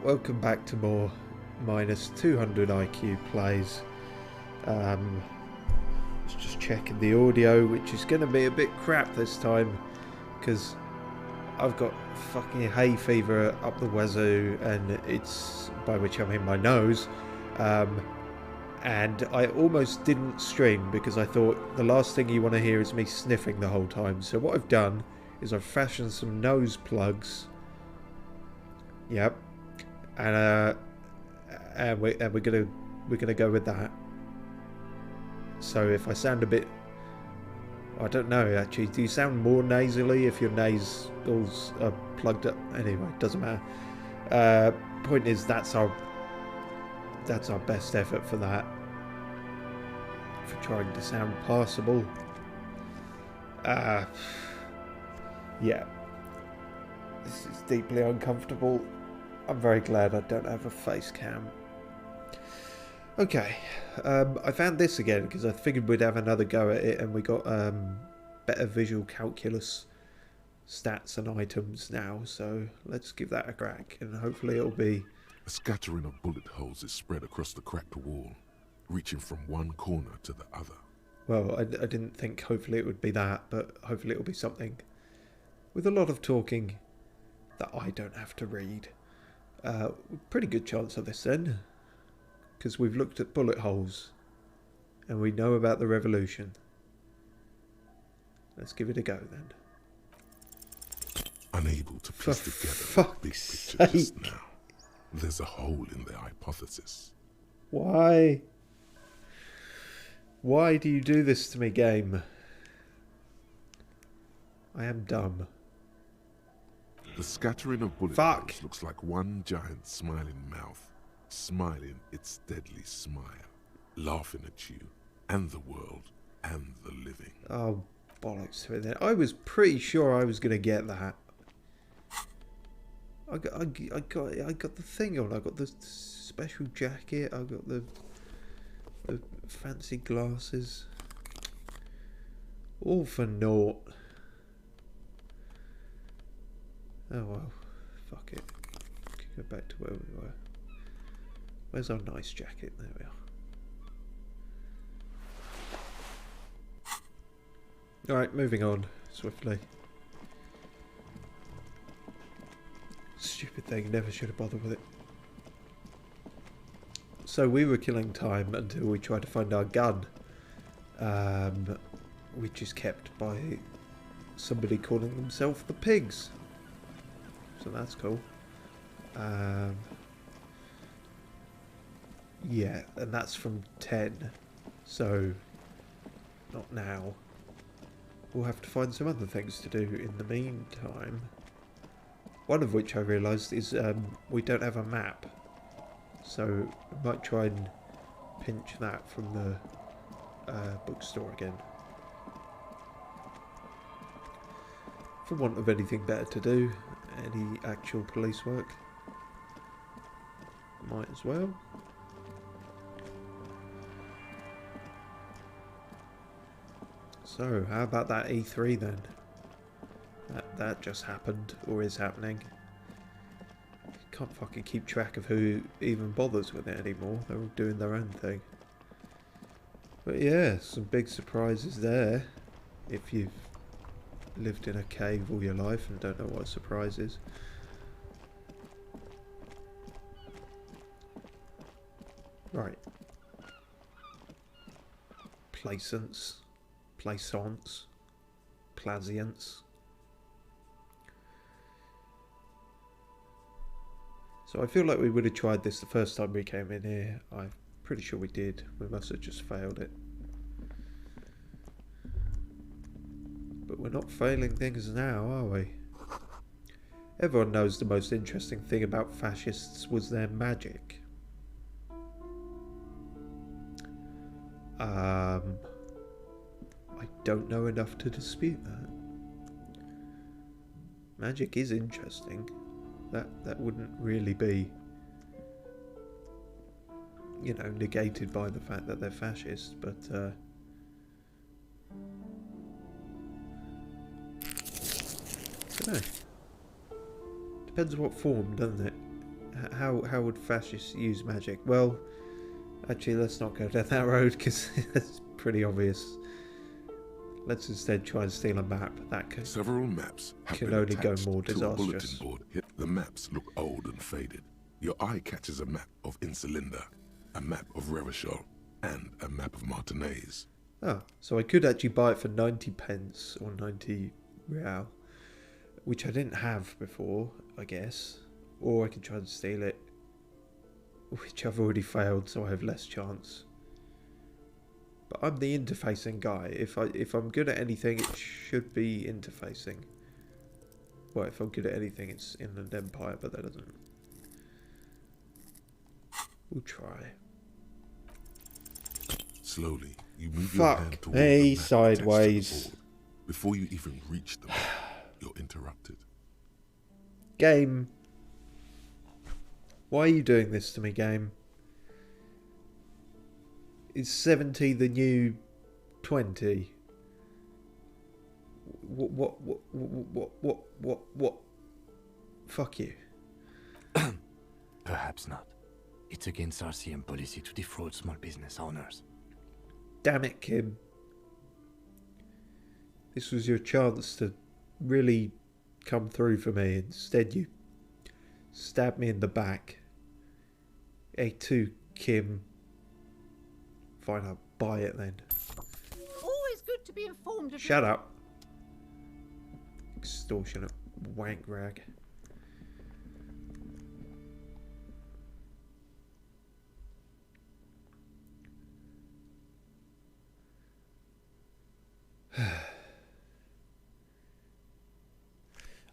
welcome back to more minus 200 IQ plays. Let's just checking the audio, which is going to be a bit crap this time because I've got fucking hay fever up the wazoo, and it's, by which I mean my nose, and I almost didn't stream because I thought the last thing you want to hear is me sniffing the whole time. So what I've done is I've fashioned some nose plugs. Yep. And we're gonna go with that. So if I sound a bit, I don't know actually. Do you sound more nasally if your nasals are plugged up? Anyway, doesn't matter. Point is, that's our best effort for that. For trying to sound passable. Yeah. This is deeply uncomfortable. I'm very glad I don't have a face cam. Okay, I found this again because I figured we'd have another go at it, and we got better visual calculus stats and items now, so let's give that a crack, and hopefully it'll be... A scattering of bullet holes is spread across the cracked wall, reaching from one corner to the other. Well, I didn't think hopefully it would be that, but hopefully it'll be something with a lot of talking that I don't have to read. Pretty good chance of this then, because we've looked at bullet holes and we know about the revolution. Let's give it a go then. Unable to piece together the big picture just now. There's a hole in their hypothesis. Why? Why do you do this to me, game? I am dumb. The scattering of bullet holes looks like one giant smiling mouth, smiling its deadly smile, laughing at you, and the world, and the living. Oh, bollocks to it then. I was pretty sure I was going to get that. I got the thing on. I got the special jacket. I got the fancy glasses. All for naught. Oh well, fuck it. Go back to where we were. Where's our nice jacket? There we are. Alright, moving on swiftly. Stupid thing, never should have bothered with it. So we were killing time until we tried to find our gun. Which is kept by somebody calling themselves the Pigs. So that's cool. Yeah, and that's from 10. So, not now. We'll have to find some other things to do in the meantime. One of which I realised is we don't have a map. So, I might try and pinch that from the bookstore again. For want of anything better to do. Any actual police work. Might as well. So, how about that E3 then? That just happened, or is happening. Can't fucking keep track of who even bothers with it anymore. They're all doing their own thing. But yeah, some big surprises there. If you've lived in a cave all your life and don't know what a surprise is. Right. Plaisance. Plaisance. Plaisiance. So I feel like we would have tried this the first time we came in here. I'm pretty sure we did. We must have just failed it. But we're not failing things now, are we? Everyone knows the most interesting thing about fascists was their magic. I don't know enough to dispute that. Magic is interesting. That wouldn't really be, you know, negated by the fact that they're fascist, but I don't know. Depends what form, doesn't it? How would fascists use magic? Well, actually, let's not go down that road because it's pretty obvious. Let's instead try and steal a map. Several maps can only go more disastrous. Board. The maps look old and faded. Your eye catches a map of Insulinda, a map of Revachol, and a map of Martinez. Ah, so I could actually buy it for 90 pence or 90 real, which I didn't have before, I guess. Or I could try and steal it, which I've already failed, so I have less chance. But I'm the interfacing guy. If I'm good at anything, it should be interfacing. Well, if I'm good at anything, it's Inland Empire, but that doesn't. We'll try. Slowly, you move your hand towards me the map sideways. attached to the board. Before you even reach the map, you're interrupted. Game. Why are you doing this to me, game? Is 70 the new 20? What? Fuck you. Perhaps not. It's against RCM policy to defraud small business owners. Damn it, Kim. This was your chance to really come through for me. Instead, you stabbed me in the back. A2, Kim. Fine, I'll buy it then. Always good to be informed of. Shut up. Extortionate wank rag.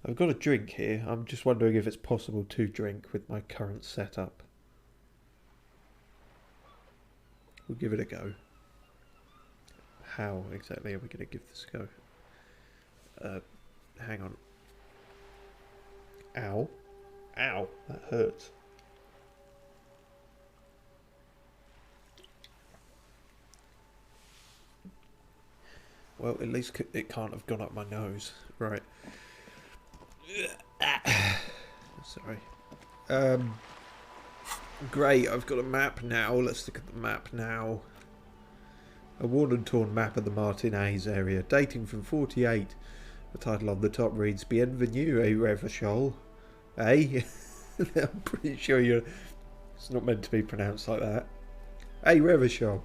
I've got a drink here. I'm just wondering if it's possible to drink with my current setup. We'll give it a go. How exactly are we going to give this a go? Hang on. Ow. Ow. That hurts. Well, at least it can't have gone up my nose. Right. Sorry. Great, I've got a map now. Let's look at the map now. A worn and torn map of the Martinez area, dating from 48. The title on the top reads, Bienvenue a Revachol. Eh? I'm pretty sure it's not meant to be pronounced like that. A Revachol.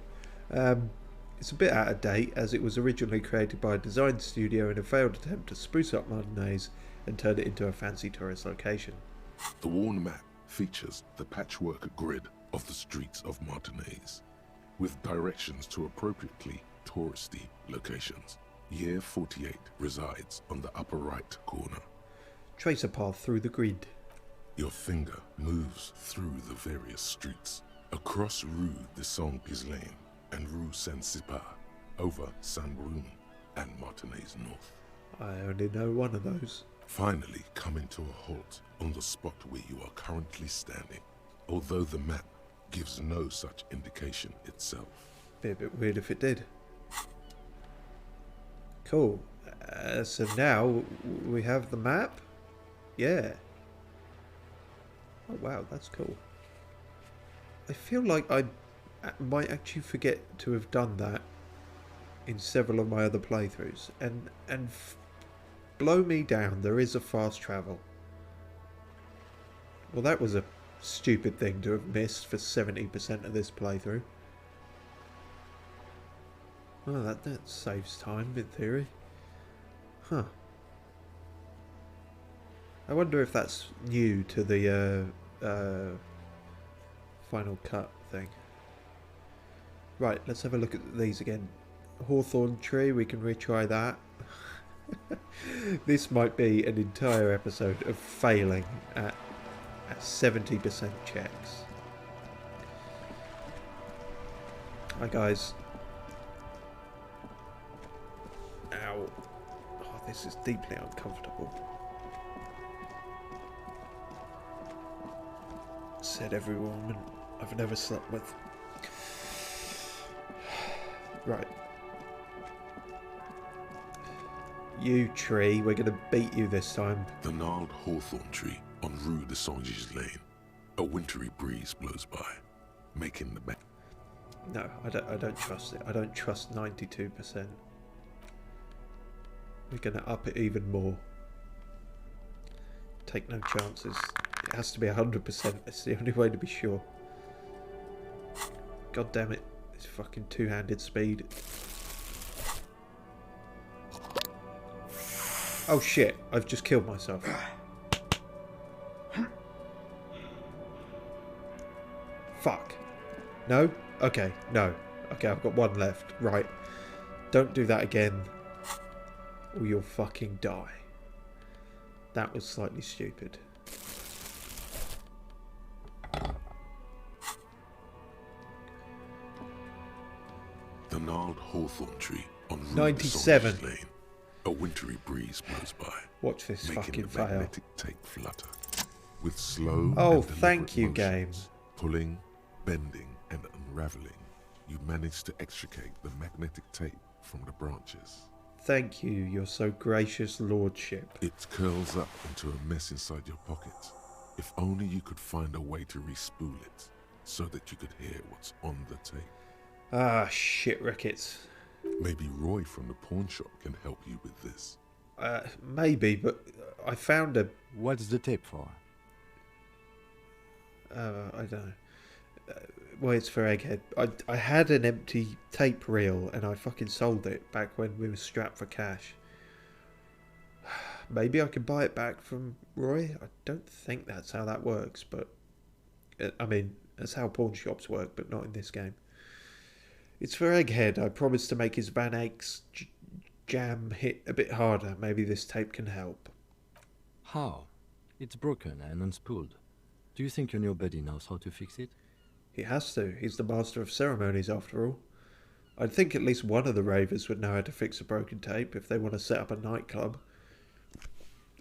It's a bit out of date, as it was originally created by a design studio in a failed attempt to spruce up Martinez and turn it into a fancy tourist location. The worn map features the patchwork grid of the streets of Martinez, with directions to appropriately touristy locations. Year 48 resides on the upper right corner. Trace a path through the grid. Your finger moves through the various streets, across Rue de Saint-Ghislain and Rue Saint-Cypar, over Saint-Brun and Martinez North. I only know one of those. Finally coming to a halt on the spot where you are currently standing, although the map gives no such indication itself. Be a bit weird if it did. Cool. So now we have the map? Yeah. Oh wow, that's cool. I feel like I might actually forget to have done that in several of my other playthroughs. And blow me down, there is a fast travel. Well, that was a stupid thing to have missed for 70% of this playthrough. Well, that saves time, in theory. Huh. I wonder if that's new to the Final Cut thing. Right, let's have a look at these again. Hawthorn tree, we can retry that. This might be an entire episode of failing at 70% checks. Hi guys. Ow. Oh, this is deeply uncomfortable. Said every woman I've never slept with. Right. You tree, we're going to beat you this time. The gnarled hawthorn tree on Rue de Saint-Ghislain A wintry breeze blows by, making the No, I don't trust it. I don't trust 92%. We're gonna up it even more. Take no chances. It has to be 100%. It's the only way to be sure. God damn it. It's fucking two-handed speed. Oh shit, I've just killed myself. Fuck. No? Okay, no. Okay, I've got one left. Right. Don't do that again, or you'll fucking die. That was slightly stupid. The gnarled hawthorn tree on 97. Lane. A wintry breeze blows by. Watch this making fucking the fail. magnetic tape flutter. With slow Oh, and thank you, motions, game. Pulling, bending, and unraveling, you manage to extricate the magnetic tape from the branches. Thank you, your so gracious lordship. It curls up into a mess inside your pocket. If only you could find a way to re-spool it, so that you could hear what's on the tape. Ah, shit rickets. Maybe Roy from the pawn shop can help you with this. Maybe, but I found a... What's the tape for? I don't know. Well, it's for Egghead. I had an empty tape reel and I fucking sold it back when we were strapped for cash. Maybe I could buy it back from Roy. I don't think that's how that works, but... I mean, that's how pawn shops work, but not in this game. It's for Egghead. I promised to make his Van Eyck's jam hit a bit harder. Maybe this tape can help. How? It's broken and unspooled. Do you think your new buddy knows how to fix it? He has to. He's the master of ceremonies, after all. I'd think at least one of the ravers would know how to fix a broken tape if they want to set up a nightclub.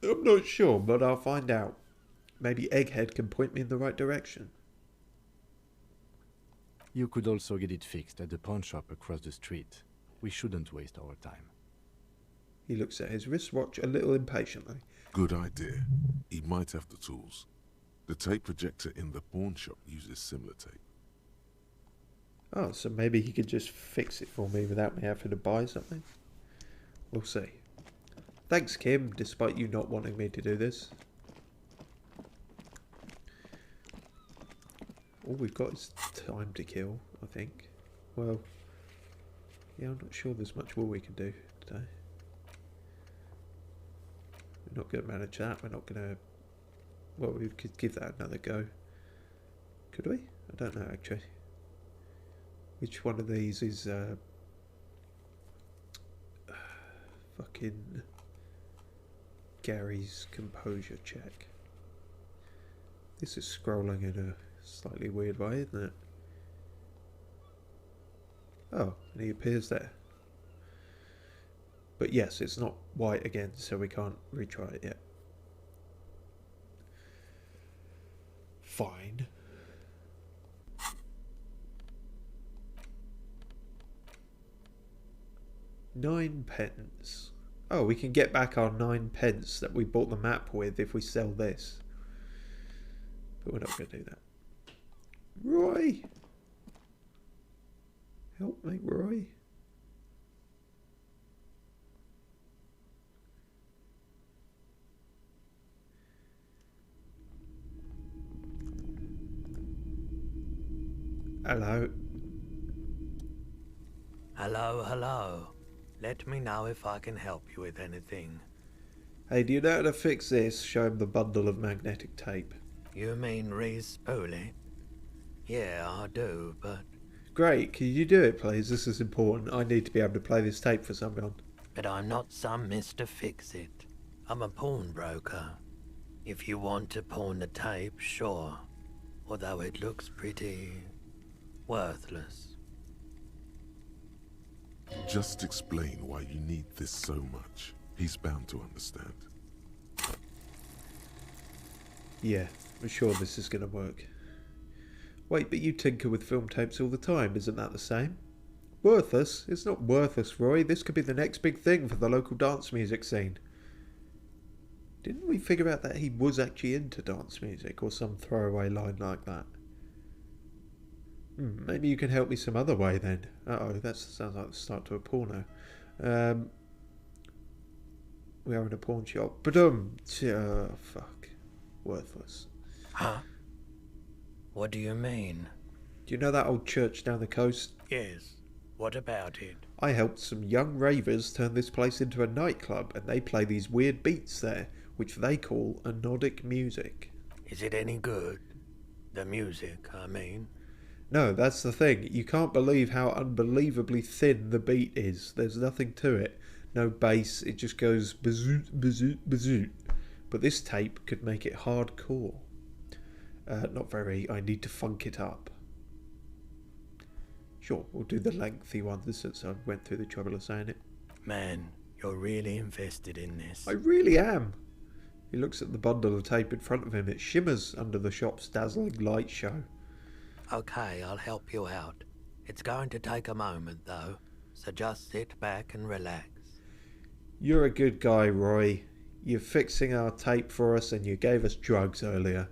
I'm not sure, but I'll find out. Maybe Egghead can point me in the right direction. You could also get it fixed at the pawn shop across the street. We shouldn't waste our time. He looks at his wristwatch a little impatiently. Good idea. He might have the tools. The tape projector in the pawn shop uses similar tape. Oh, so maybe he could just fix it for me without me having to buy something? We'll see. Thanks, Kim, despite you not wanting me to do this. All we've got is time to kill, I think. Well, yeah, I'm not sure there's much more we can do today. We're not going to manage that. We're not going to... Well, we could give that another go. Could we? I don't know, actually. Which one of these is... fucking... Gary's composure check. This is scrolling in a slightly weird way, isn't it? Oh, and he appears there. But yes, it's not white again, so we can't retry it yet. Fine. £9. Oh, we can get back our 9p that we bought the map with if we sell this. But we're not going to do that. Roy! Help me, Roy. Hello. Hello, hello. Let me know if I can help you with anything. Hey, do you know how to fix this? Show him the bundle of magnetic tape. You mean re-spool it? Yeah, I do, but... Great, can you do it, please? This is important. I need to be able to play this tape for someone. But I'm not some Mr. Fix-It. I'm a pawnbroker. If you want to pawn the tape, sure. Although it looks pretty... worthless. Just explain why you need this so much. He's bound to understand. Yeah, I'm sure this is going to work. Wait, but you tinker with film tapes all the time, isn't that the same? Worthless? It's not worthless, Roy. This could be the next big thing for the local dance music scene. Didn't we figure out that he was actually into dance music or some throwaway line like that? Maybe you can help me some other way then. Uh-oh, that sounds like the start to a porno. We are in a pawn shop. Fuck. Worthless. Huh? What do you mean? Do you know that old church down the coast? Yes. What about it? I helped some young ravers turn this place into a nightclub, and they play these weird beats there, which they call anodic music. Is it any good? The music, I mean. No, that's the thing. You can't believe how unbelievably thin the beat is. There's nothing to it. No bass, it just goes bazoot, bazoot, bazoot. But this tape could make it hardcore. Not very. I need to funk it up. Sure, we'll do the lengthy ones since I went through the trouble of saying it. Man, you're really invested in this. I really am. He looks at the bundle of tape in front of him. It shimmers under the shop's dazzling light show. Okay, I'll help you out. It's going to take a moment, though, so just sit back and relax. You're a good guy, Roy. You're fixing our tape for us and you gave us drugs earlier.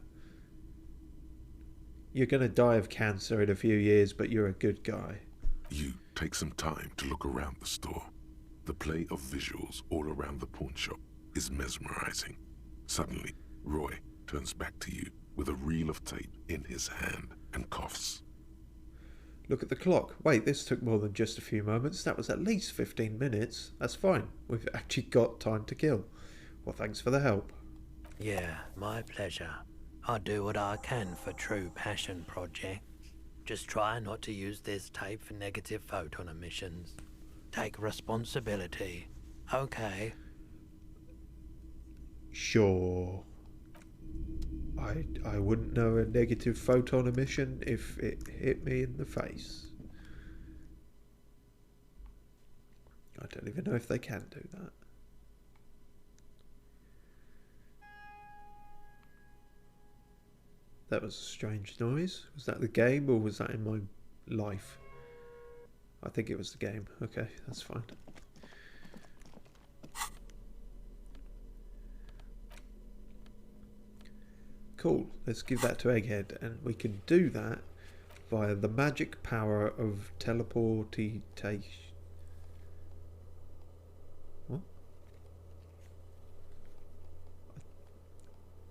You're going to die of cancer in a few years, but you're a good guy. You take some time to look around the store. The play of visuals all around the pawn shop is mesmerizing. Suddenly, Roy turns back to you with a reel of tape in his hand and coughs. Look at the clock. Wait, this took more than just a few moments. That was at least 15 minutes. That's fine. We've actually got time to kill. Well, thanks for the help. Yeah, my pleasure. I'll do what I can for true passion projects. Just try not to use this tape for negative photon emissions. Take responsibility. Okay? Sure. I wouldn't know a negative photon emission if it hit me in the face. I don't even know if they can do that. That was a strange noise. Was that the game or was that in my life? I think it was the game. Okay, that's fine. Cool, let's give that to Egghead, and we can do that via the magic power of teleportation. What?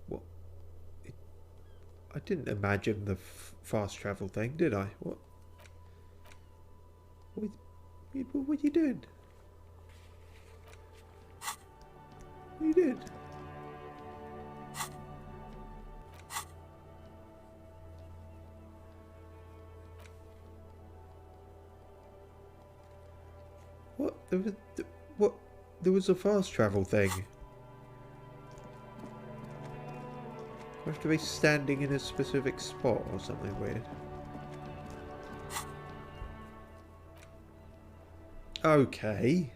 What? I didn't imagine the fast travel thing, did I? What? What are you doing? What are you doing? What? There was a fast travel thing. You have to be standing in a specific spot or something weird. Okay.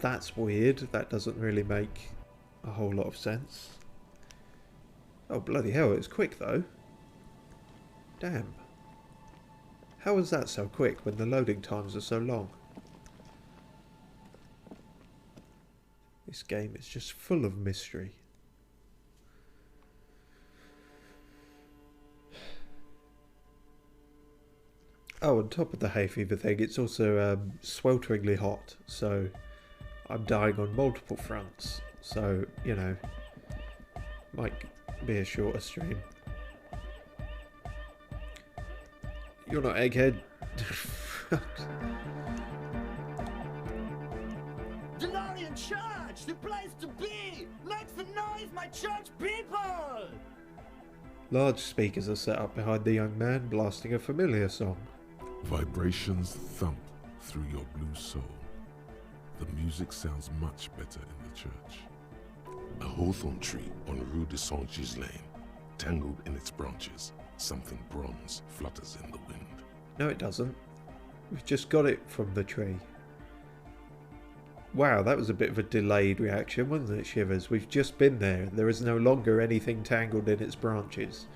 That's weird. That doesn't really make a whole lot of sense. Oh, bloody hell, it's quick though. Damn. How is that so quick when the loading times are so long? This game is just full of mystery. Oh, on top of the hay fever thing, it's also swelteringly hot, so I'm dying on multiple fronts. So, you know, might be a shorter stream. You're not Egghead. DeLorean Church, the place to be! Make some noise, my church people! Large speakers are set up behind the young man, blasting a familiar song. Vibrations thump through your blue soul. The music sounds much better in the church. A hawthorn tree on Rue de Saint-Gilles Lane, tangled in its branches, something bronze flutters in the wind. No, it doesn't. We've just got it from the tree. Wow, that was a bit of a delayed reaction, wasn't it, Shivers? We've just been there. There is no longer anything tangled in its branches.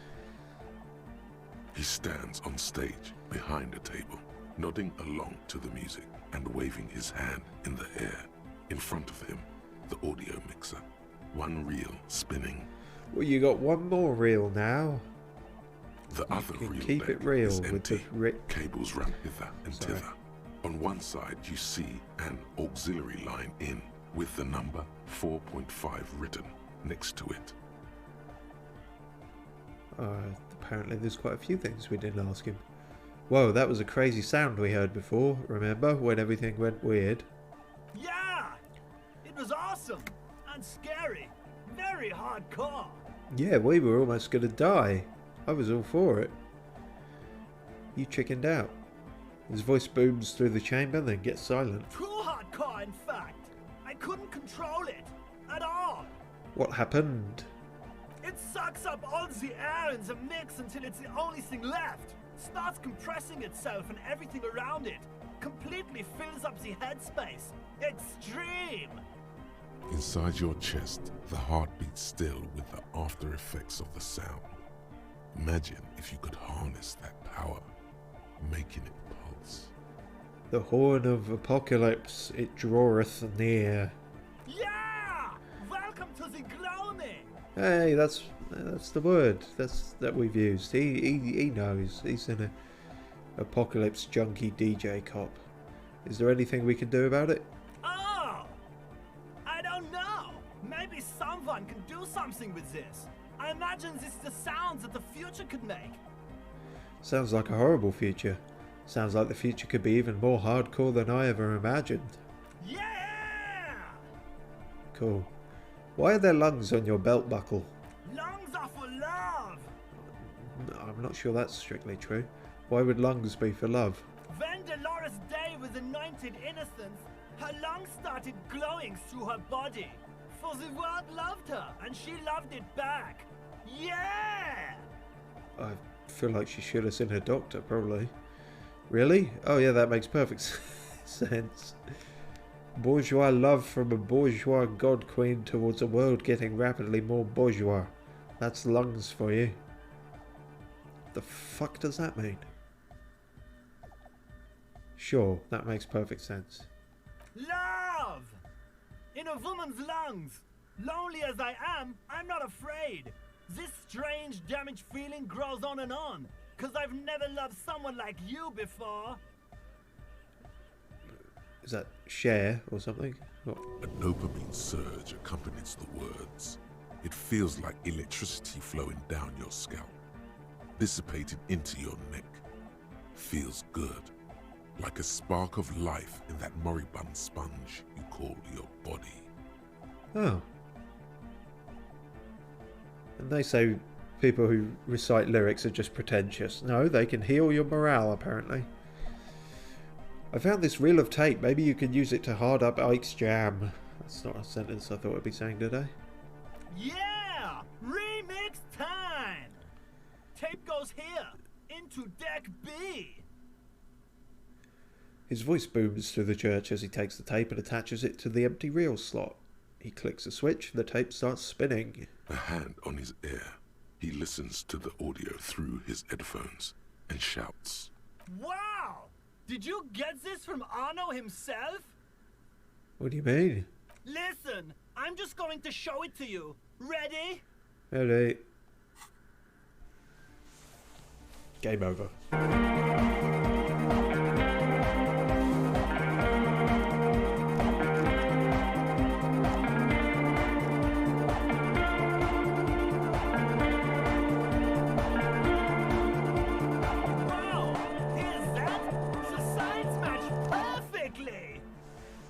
He stands on stage behind a table, nodding along to the music and waving his hand in the air. In front of him, the audio mixer. One reel spinning. Well, you got one more reel now. The other reel keep leg it real is with empty. the Cables run hither and thither. On one side you see an auxiliary line in with the number 4.5 written next to it. Apparently there's quite a few things we didn't ask him. Whoa, that was a crazy sound we heard before, remember, when everything went weird? Yeah! It was awesome and scary. Very hardcore. Yeah, we were almost gonna die. I was all for it. You chickened out. His voice booms through the chamber, then gets silent. Too hardcore, in fact. I couldn't control it at all. What happened? It sucks up all the air in the mix until it's the only thing left. Starts compressing itself and everything around it. Completely fills up the headspace. Extreme! Inside your chest, the heart beats still with the after effects of the sound. Imagine if you could harness that power, making it pulse. The horn of apocalypse, it draweth near. Yeah! Welcome to the gloaming! Hey, that's the word that we've used. He knows. He's an apocalypse junkie DJ cop. Is there anything we can do about it? Oh! I don't know. Maybe someone can do something with this. I imagine this is the sounds that the future could make. Sounds like a horrible future. Sounds like the future could be even more hardcore than I ever imagined. Yeah! Cool. Why are there lungs on your belt buckle? Lungs are for love! I'm not sure that's strictly true. Why would lungs be for love? When Dolores Day was anointed innocence, her lungs started glowing through her body. For the world loved her, and she loved it back. Yeah! I feel like she should have seen her doctor, probably. Really? Oh yeah, that makes perfect sense. Bourgeois love from a bourgeois god queen towards a world getting rapidly more bourgeois. That's lungs for you. The fuck does that mean? Sure, that makes perfect sense. Love! In a woman's lungs. Lonely as I am, I'm not afraid. This strange, damaged feeling grows on and on. 'Cause I've never loved someone like you before. Is that share or something? What? A dopamine surge accompanies the words. It feels like electricity flowing down your scalp, dissipated into your neck. Feels good, like a spark of life in that moribund sponge you call your body. Oh. And they say people who recite lyrics are just pretentious. No, they can heal your morale, apparently. I found this reel of tape. Maybe you can use it to hard up Ike's jam. That's not a sentence I thought I'd be saying today. Yeah! Remix time! Tape goes here, into deck B. His voice booms through the church as he takes the tape and attaches it to the empty reel slot. He clicks a switch, the tape starts spinning. A hand on his ear, he listens to the audio through his headphones and shouts. Wow! Did you get this from Arno himself? What do you mean? Listen, I'm just going to show it to you. Ready? Ready. Game over.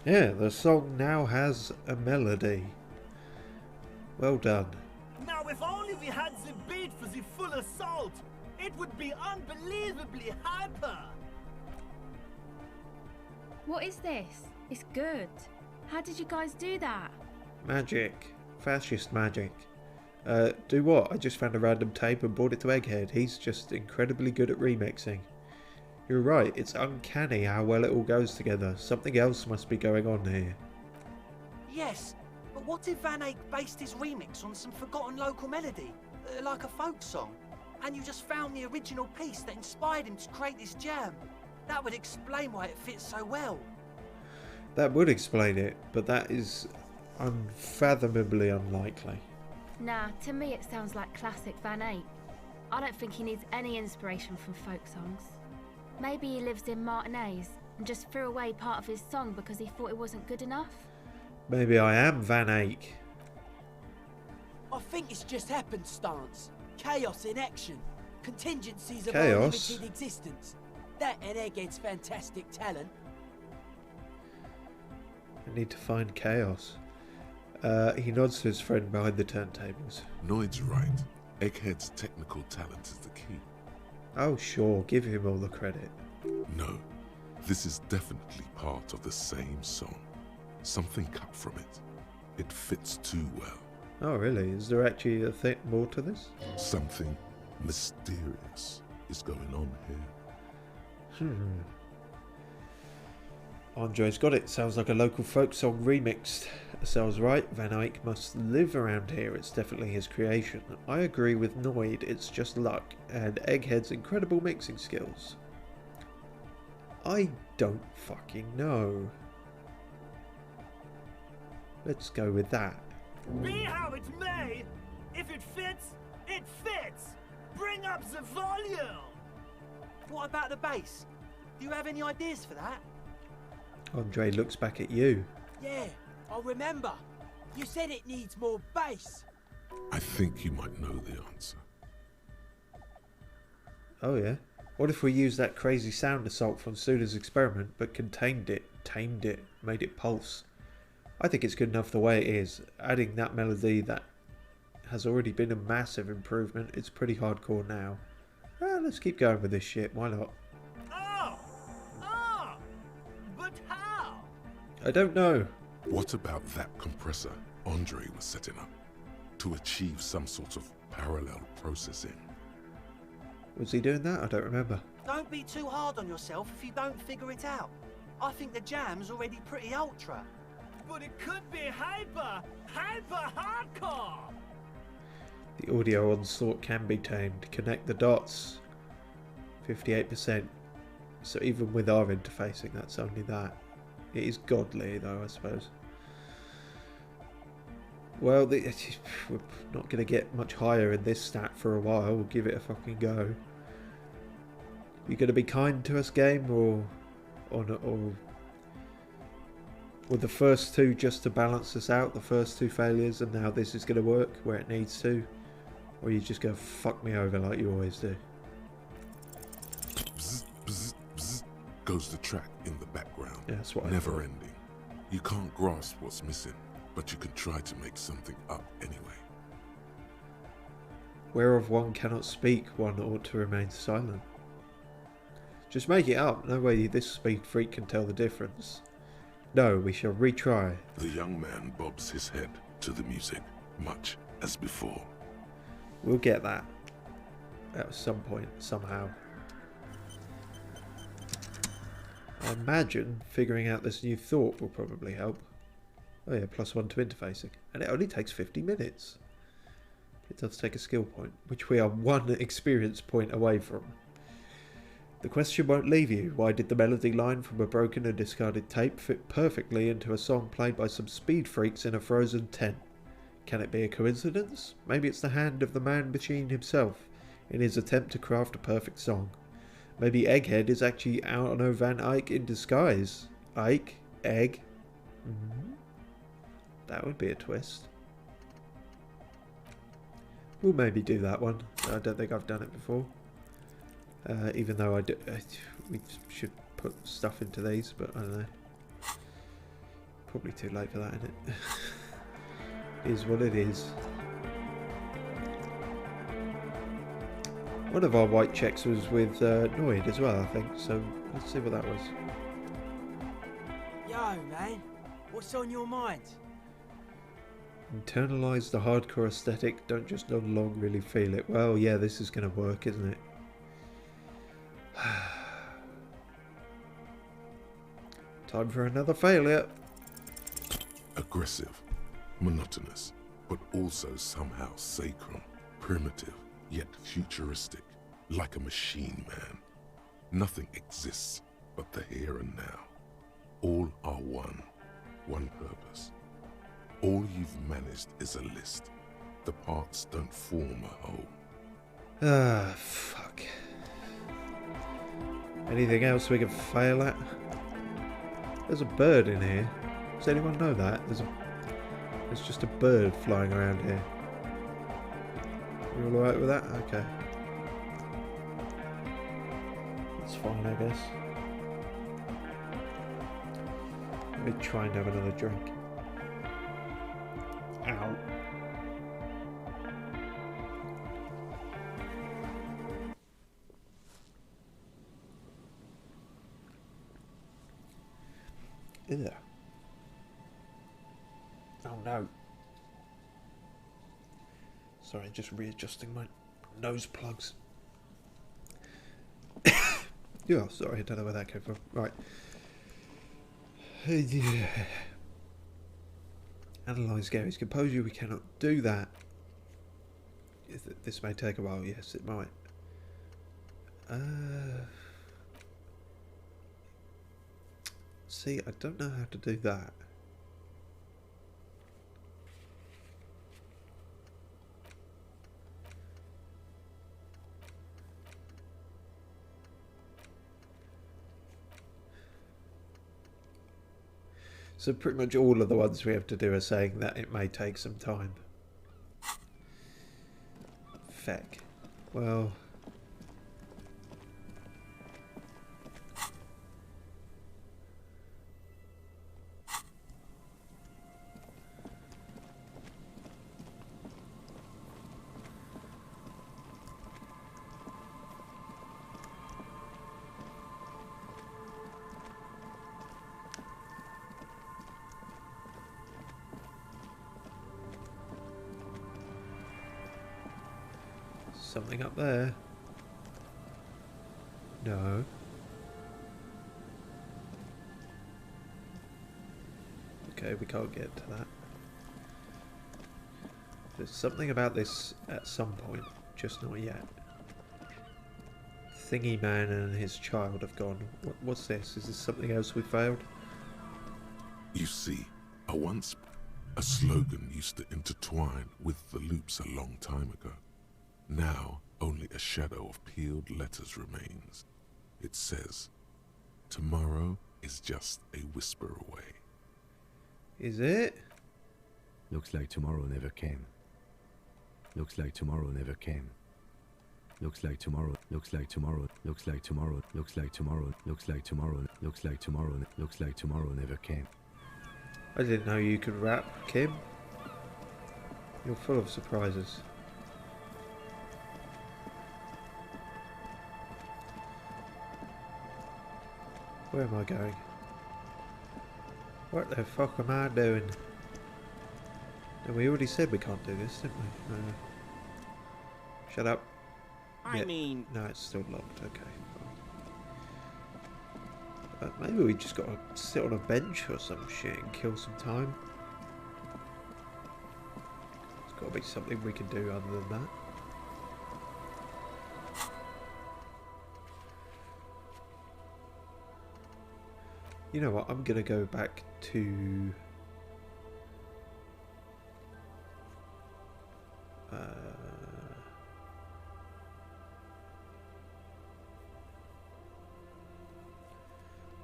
Yeah, the song now has a melody. Well done. Now if only we had the beat for the full assault, it would be unbelievably hyper. What is this? It's good. How did you guys do that? Magic. Fascist magic. Do what? I just found a random tape and brought it to Egghead. He's just incredibly good at remixing. You're right, it's uncanny how well it all goes together. Something else must be going on here. Yes, but what if Van Eyck based his remix on some forgotten local melody, like a folk song, and you just found the original piece that inspired him to create this jam? That would explain why it fits so well. That would explain it, but that is unfathomably unlikely. Nah, to me it sounds like classic Van Eyck. I don't think he needs any inspiration from folk songs. Maybe he lives in Martinez and just threw away part of his song because he thought it wasn't good enough. Maybe I am Van Eyck. I think it's just happenstance. Chaos in action. Contingencies of Chaos? unlimited existence. That and Egghead's fantastic talent. I need to find Chaos. He nods to his friend behind the turntables. Noid's right. Egghead's technical talent is the key. Oh sure, give him all the credit. No, this is definitely part of the same song. Something cut from it. It fits too well. Oh really? Is there actually a thing more to this? Something mysterious is going on here. Andre's got it. Sounds like a local folk song remixed. Sounds right. Van Eyck must live around here. It's definitely his creation. I agree with Noid. It's just luck. And Egghead's incredible mixing skills. I don't fucking know. Let's go with that. Be how it may, if it fits, it fits. Bring up the volume. What about the bass? Do you have any ideas for that? Andre looks back at you. Yeah, I remember. You said it needs more bass. I think you might know the answer. Oh yeah? What if we used that crazy sound assault from Suda's experiment but contained it, tamed it, made it pulse? I think it's good enough the way it is. Adding that melody that has already been a massive improvement, it's pretty hardcore now. Let's keep going with this shit, why not? But how? I don't know. What about that compressor Andre was setting up to achieve some sort of parallel processing? Was he doing that? I don't remember. Don't be too hard on yourself if you don't figure it out. I think the jam's already pretty ultra. But it could be hyper hardcore. The audio onslaught can be tamed. Connect the dots. 58%. So even with our interfacing, that's only that. It is godly though, I suppose. Well, we're not going to get much higher in this stat for a while. We'll give it a fucking go. You going to be kind to us, game, or with the first two just to balance us out, the first two failures, and now this is going to work where it needs to? Or are you just going to fuck me over like you always do? Bzz, bzz, bzz, goes the track in the background. Yeah, that's what I Never thought. ending. You can't grasp what's missing, but you can try to make something up anyway. Whereof one cannot speak, one ought to remain silent. Just make it up. No way this speed freak can tell the difference. No, we shall retry. The young man bobs his head to the music, much as before. We'll get that at some point, somehow. I imagine figuring out this new thought will probably help. Oh yeah, +1 to interfacing. And it only takes 50 minutes. It does take a skill point, which we are 1 experience point away from. The question won't leave you. Why did the melody line from a broken and discarded tape fit perfectly into a song played by some speed freaks in a frozen tent? Can it be a coincidence? Maybe it's the hand of the man-machine himself in his attempt to craft a perfect song. Maybe Egghead is actually Arno Van Eyck in disguise. Eyck? Egg? That would be a twist. We'll maybe do that one. I don't think I've done it before. Even though we should put stuff into these, but I don't know. Probably too late for that, isn't it? It is what it is. One of our white checks was with Noid as well, I think, so let's see what that was. Yo, man, what's on your mind? Internalise the hardcore aesthetic, don't just nod along, really feel it. Well, yeah, this is going to work, isn't it? Time for another failure. Aggressive, monotonous, but also somehow sacred, primitive, yet futuristic, like a machine man. Nothing exists but the here and now. All are one purpose. All you've managed is a list. The parts don't form a whole. Ah, fuck. Anything else we can fail at? There's a bird in here. Does anyone know that? There's just a bird flying around here. You all alright with that? Okay. That's fine, I guess. Let me try and have another drink. Ow. Yeah. Oh no. Sorry, just readjusting my nose plugs. Yeah, sorry, I don't know where that came from. Right. Analyze Gary's composure. We cannot do that. This may take a while. Yes, it might. See, I don't know how to do that. So pretty much all of the ones we have to do are saying that it may take some time. Feck. Well... something up there. No. Okay, we can't get to that. There's something about this at some point, just not yet. Thingy Man and his child have gone. What's this? Is this something else we failed? You see, a slogan used to intertwine with the loops a long time ago. Now, only a shadow of peeled letters remains. It says, tomorrow is just a whisper away. Is it? Looks like tomorrow never came. Looks like tomorrow never came. Looks like tomorrow, looks like tomorrow, looks like tomorrow, looks like tomorrow, looks like tomorrow, looks like tomorrow, looks like tomorrow never came. I didn't know you could rap, Kim. You're full of surprises. Where am I going? What the fuck am I doing? And we already said we can't do this, didn't we? Shut up. I mean... No, it's still locked. Okay. Maybe we just got to sit on a bench or some shit and kill some time. There's got to be something we can do other than that. You know what, I'm going to go back to...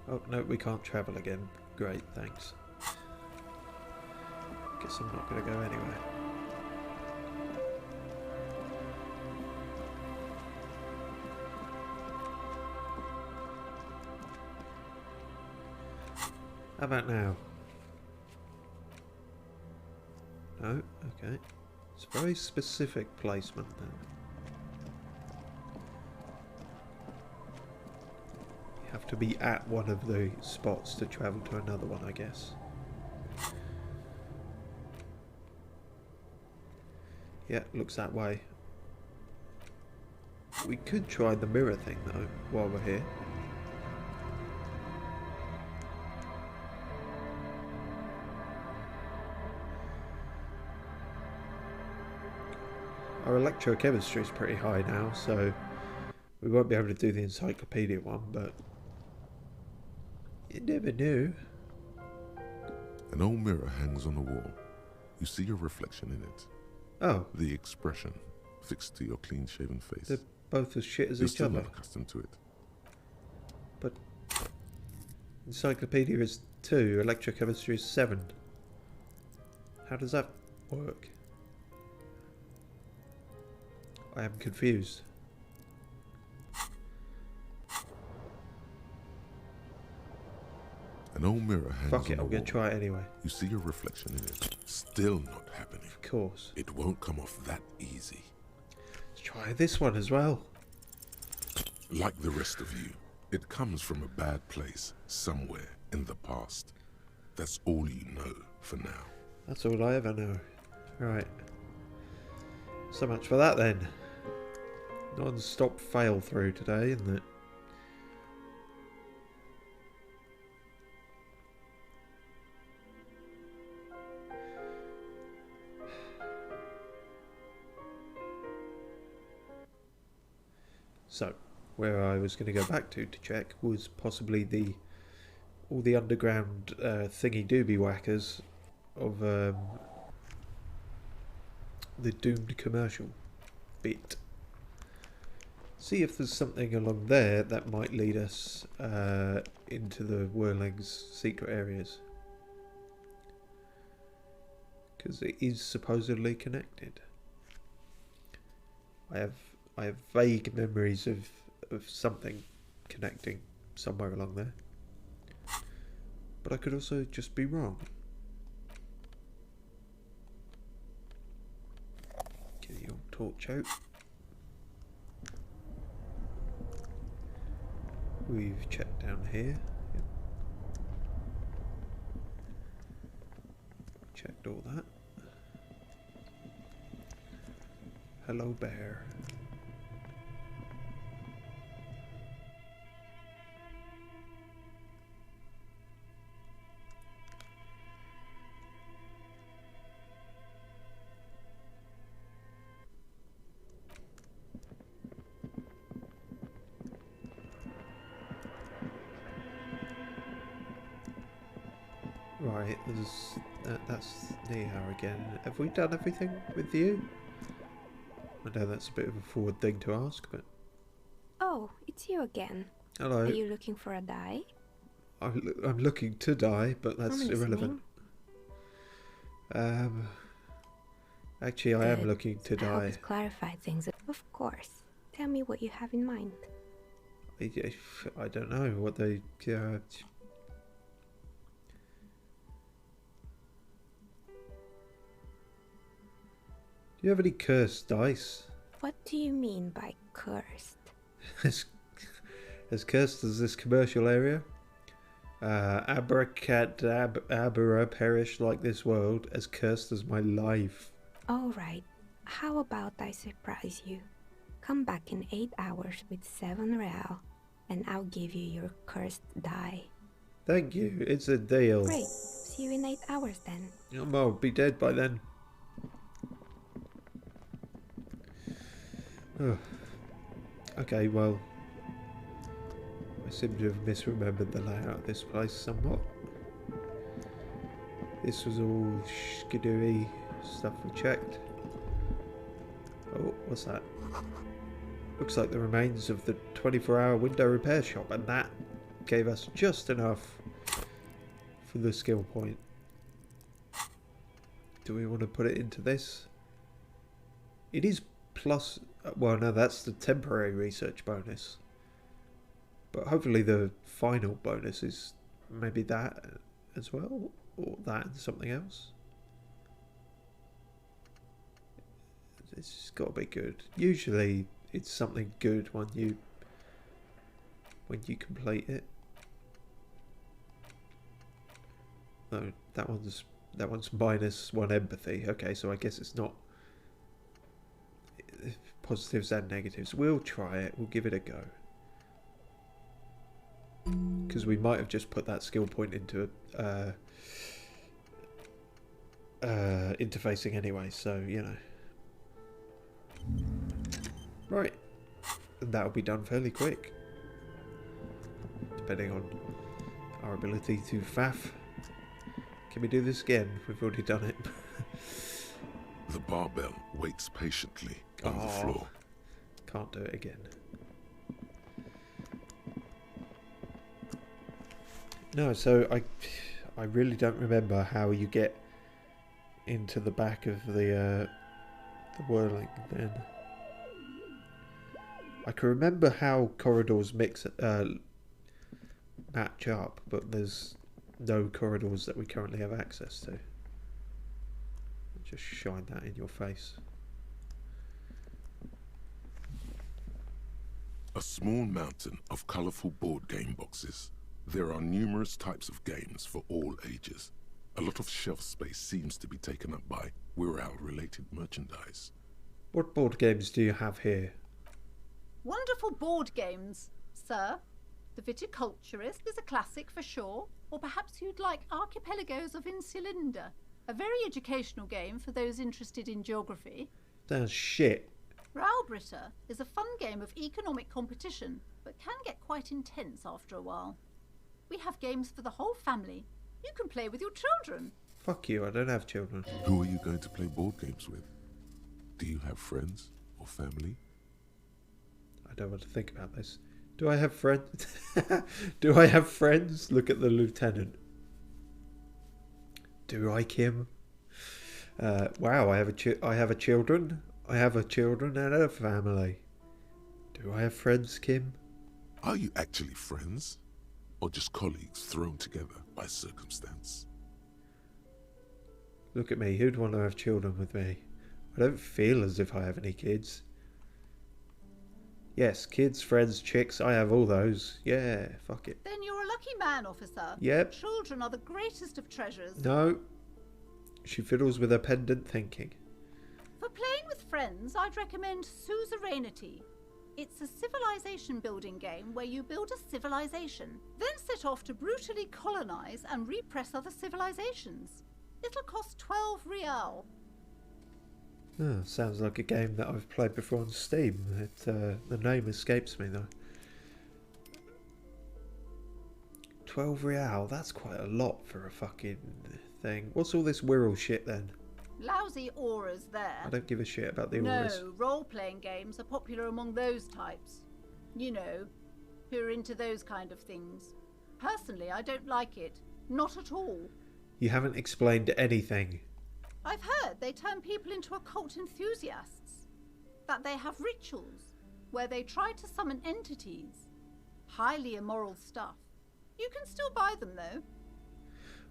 Oh, no, we can't travel again. Great, thanks. Guess I'm not going to go anywhere. How about now? No? Okay. It's a very specific placement then. You have to be at one of the spots to travel to another one, I guess. Yeah, looks that way. We could try the mirror thing though, while we're here. Our electrochemistry is pretty high now, so we won't be able to do the encyclopedia one, but you never knew. An old mirror hangs on the wall. You see your reflection in it. Oh. The expression fixed to your clean-shaven face. They're both as shit as You're each still other. not accustomed to it. But encyclopedia is 2, electrochemistry is 7. How does that work? I am confused. An old mirror hangs Fuck it, on I'm the gonna wall. try it anyway. You see your reflection in it. Still not happening. Of course. It won't come off that easy. Let's try this one as well. Like the rest of you, it comes from a bad place, somewhere in the past. That's all you know for now. That's all I ever know. Right. So much for that then. Non-stop fail through today, isn't it? So, where I was going to go back to check was possibly all the underground thingy-dooby whackers of the Doomed commercial bit. See if there's something along there that might lead us into the Whirling's secret areas. Because it is supposedly connected. I have vague memories of something connecting somewhere along there. But I could also just be wrong. Get your torch out. We've checked down here. Yep. Checked all that. Hello, bear. Right, that's Nihar again. Have we done everything with you? I know that's a bit of a forward thing to ask, but... Oh, it's you again. Hello. Are you looking for a die? I'm looking to die, but that's I'm irrelevant. Actually, I am looking to I hope die. it clarified things. Of course. Tell me what you have in mind. I don't know what they... Do you have any cursed dice? What do you mean by cursed? As cursed as this commercial area? Abracadabra perish like this world, as cursed as my life. Alright, how about I surprise you? Come back in 8 hours with 7 real, and I'll give you your cursed die. Thank you, it's a deal. Great, see you in 8 hours then. I'll be dead by then. Oh. Okay, well, I seem to have misremembered the layout of this place somewhat. This was all skidooey stuff we checked. Oh, what's that? Looks like the remains of the 24-hour window repair shop, and that gave us just enough for the skill point. Do we want to put it into this? It is plus... Well, no, that's the temporary research bonus. But hopefully the final bonus is maybe that as well, or that and something else. It's got to be good. Usually it's something good when you complete it. No, that one's -1 empathy. Okay, so I guess it's not positives and negatives. We'll try it. We'll give it a go. Because we might have just put that skill point into interfacing anyway, so, you know. Right. And that'll be done fairly quick. Depending on our ability to faff. Can we do this again? We've already done it. The barbell waits patiently on the floor. Can't do it again. No, so I really don't remember how you get into the back of the whirling then. I can remember how corridors match up, but there's no corridors that we currently have access to. Just shine that in your face. A small mountain of colourful board game boxes. There are numerous types of games for all ages. A lot of shelf space seems to be taken up by Whereof-related merchandise. What board games do you have here? Wonderful board games, sir. The Viticulturist is a classic for sure, or perhaps you'd like Archipelagos of Insulinda, a very educational game for those interested in geography. Sounds shit. Raubritter is a fun game of economic competition, but can get quite intense after a while. We have games for the whole family. You can play with your children. Fuck you, I don't have children. Who are you going to play board games with? Do you have friends or family? I don't want to think about this. Do I have friends? Do I have friends? Look at the lieutenant. Do I, Kim? Wow, I have a children. I have a children and a family. Do I have friends, Kim? Are you actually friends? Or just colleagues thrown together by circumstance? Look at me, who'd want to have children with me? I don't feel as if I have any kids. Yes, kids, friends, chicks, I have all those. Yeah, fuck it. Then you're a lucky man, officer. Yep. Children are the greatest of treasures. No. She fiddles with her pendant thinking. For playing with friends, I'd recommend Suzerainty. It's a civilization building game where you build a civilization, then set off to brutally colonize and repress other civilizations. It'll cost 12 real. Oh, sounds like a game that I've played before on Steam. The name escapes me though. 12 real, that's quite a lot for a fucking thing. What's all this Wirral shit then? Lousy auras there. I don't give a shit about the auras. No, role-playing games are popular among those types. You know, who are into those kind of things. Personally, I don't like it. Not at all. You haven't explained anything. I've heard they turn people into occult enthusiasts. That they have rituals where they try to summon entities. Highly immoral stuff. You can still buy them though.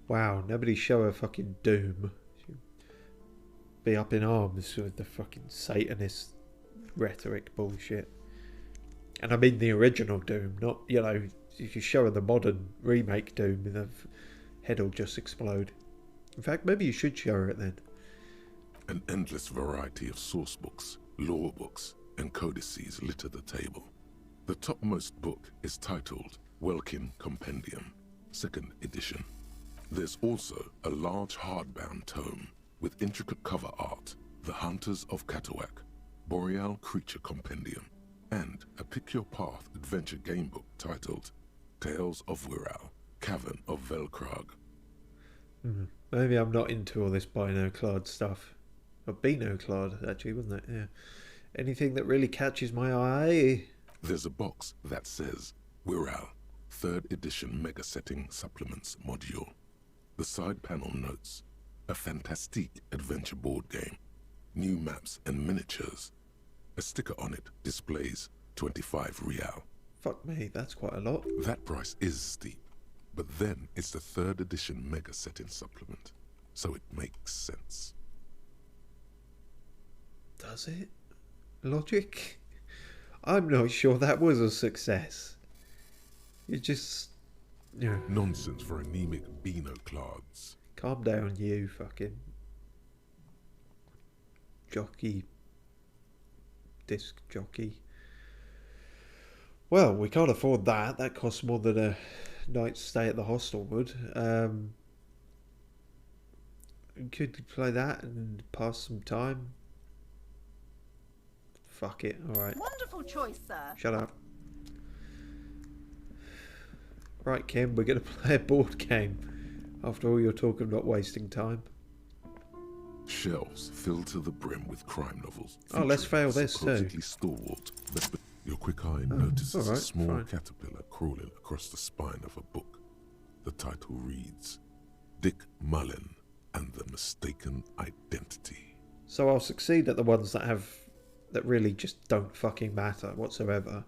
Wow, nobody show her fucking Doom. She'd be up in arms with the fucking Satanist rhetoric bullshit. And I mean the original Doom, not, you know, if you show her the modern remake Doom, the head will just explode. In fact, maybe you should show her it then. An endless variety of source books, lore books, and codices litter the table. The topmost book is titled Welkin Compendium, 2nd edition. There's also a large hardbound tome with intricate cover art, The Hunters of Catawak, Boreal Creature Compendium, and a Pick Your Path adventure game book titled Tales of Whereof, Cavern of Velkrag. Maybe I'm not into all this MacLeod stuff. Or MacLeod, actually, wasn't it? Yeah. Anything that really catches my eye? There's a box that says Whereof, 3rd edition Mega Setting Supplements Module. The side panel notes, a fantastique adventure board game, new maps and miniatures. A sticker on it displays 25 real. Fuck me, that's quite a lot. That price is steep, but then it's the 3rd edition Mega Setting Supplement, so it makes sense. Does it? Logic? I'm not sure that was a success. You just... Yeah. Nonsense for anemic Beano-clods. Calm down, you fucking... jockey. Disc jockey. Well, we can't afford that. That costs more than a night's stay at the hostel would. Could play that and pass some time. Fuck it, alright. Wonderful choice, sir. Shut up. Right, Kim, we're going to play a board game. After all your talk of not wasting time. Shelves filled to the brim with crime novels. Oh, let's fail this too. Supposedly stalwart. Your quick eye notices a small caterpillar crawling across the spine of a book. The title reads, Dick Mullen and the Mistaken Identity. So I'll succeed at the ones that really just don't fucking matter whatsoever,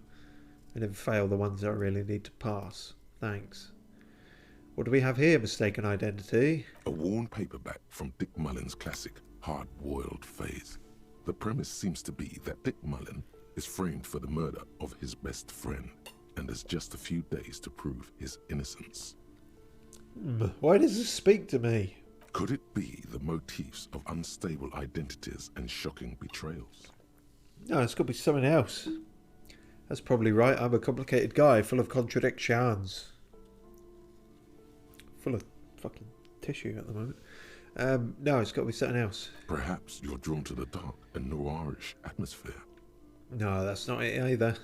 and then fail the ones that I really need to pass. Thanks. What do we have here, Mistaken Identity? A worn paperback from Dick Mullen's classic Hard-Boiled Phase. The premise seems to be that Dick Mullen is framed for the murder of his best friend and has just a few days to prove his innocence. Why does this speak to me? Could it be the motifs of unstable identities and shocking betrayals? No, it's got to be something else. That's probably right. I'm a complicated guy full of contradictions. Full of fucking tissue at the moment. No, it's got to be something else. Perhaps you're drawn to the dark and noirish atmosphere. No, that's not it either.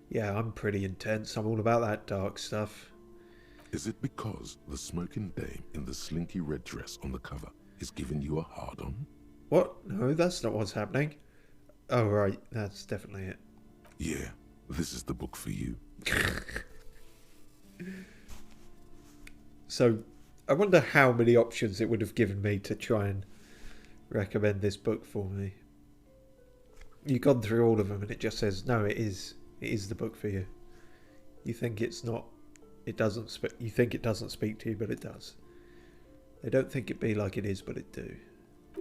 Yeah, I'm pretty intense. I'm all about that dark stuff. Is it because the smoking dame in the slinky red dress on the cover is giving you a hard-on? What? No, that's not what's happening. Oh, right. That's definitely it. Yeah, this is the book for you. So, I wonder how many options it would have given me to try and recommend this book for me. You've gone through all of them and it just says, no, it is the book for you. You think it's not, you think it doesn't speak to you, but it does. They don't think it be like it is, but it do.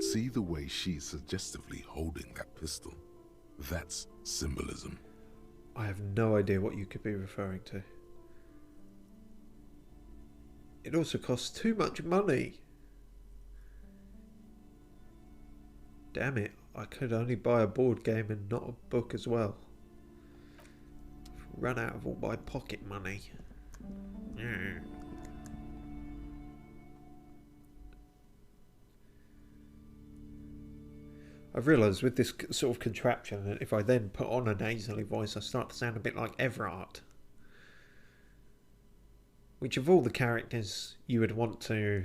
See the way she's suggestively holding that pistol? That's symbolism. I have no idea what you could be referring to. It also costs too much money. Damn it, I could only buy a board game and not a book as well. I've run out of all my pocket money. I've realised with this sort of contraption that if I then put on a nasally voice I start to sound a bit like Everard. Which of all the characters you would want to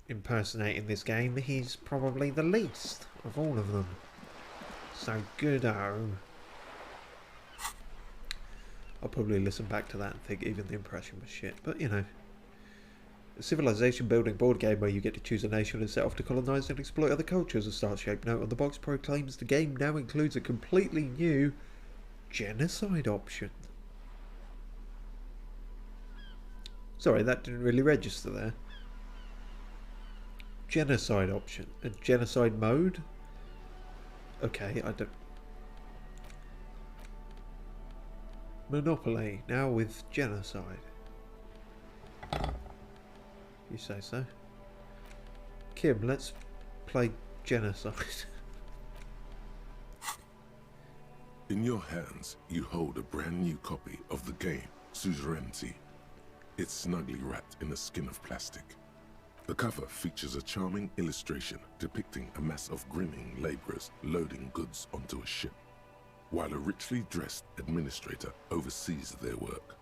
impersonate in this game, he's probably the least of all of them. So good-o. I'll probably listen back to that and think even the impression was shit, but you know. A civilization building board game where you get to choose a nation and set off to colonise and exploit other cultures. A star-shaped note on the box proclaims the game now includes a completely new genocide option. Sorry, that didn't really register there. Genocide option. A genocide mode? Okay, I don't... Monopoly, now with genocide. You say so. Kim, let's play genocide. In your hands, you hold a brand new copy of the game, Suzerainty. It's snugly wrapped in a skin of plastic. The cover features a charming illustration depicting a mass of grinning laborers loading goods onto a ship, while a richly dressed administrator oversees their work.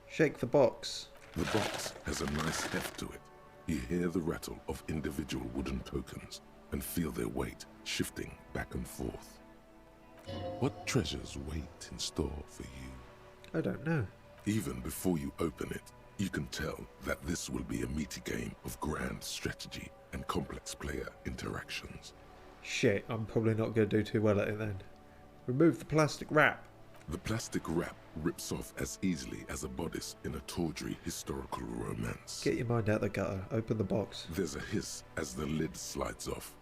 Shake the box. The box has a nice heft to it. You hear the rattle of individual wooden tokens and feel their weight shifting back and forth. What treasures wait in store for you? I don't know. Even before you open it, you can tell that this will be a meaty game of grand strategy and complex player interactions. Shit, I'm probably not going to do too well at it then. Remove the plastic wrap. The plastic wrap rips off as easily as a bodice in a tawdry historical romance. Get your mind out the gutter. Open the box. There's a hiss as the lid slides off.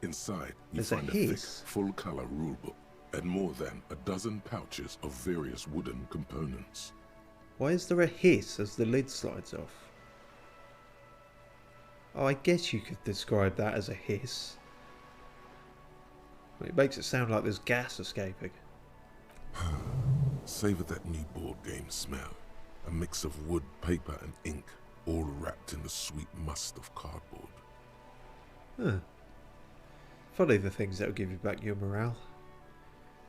Inside, you There's find a thick, hiss? full-color rulebook and more than a dozen pouches of various wooden components. Why is there a hiss as the lid slides off? Oh, I guess you could describe that as a hiss. It makes it sound like there's gas escaping. Savor that new board game smell. A mix of wood, paper and ink, all wrapped in the sweet must of cardboard. Huh. Funny the things that will give you back your morale.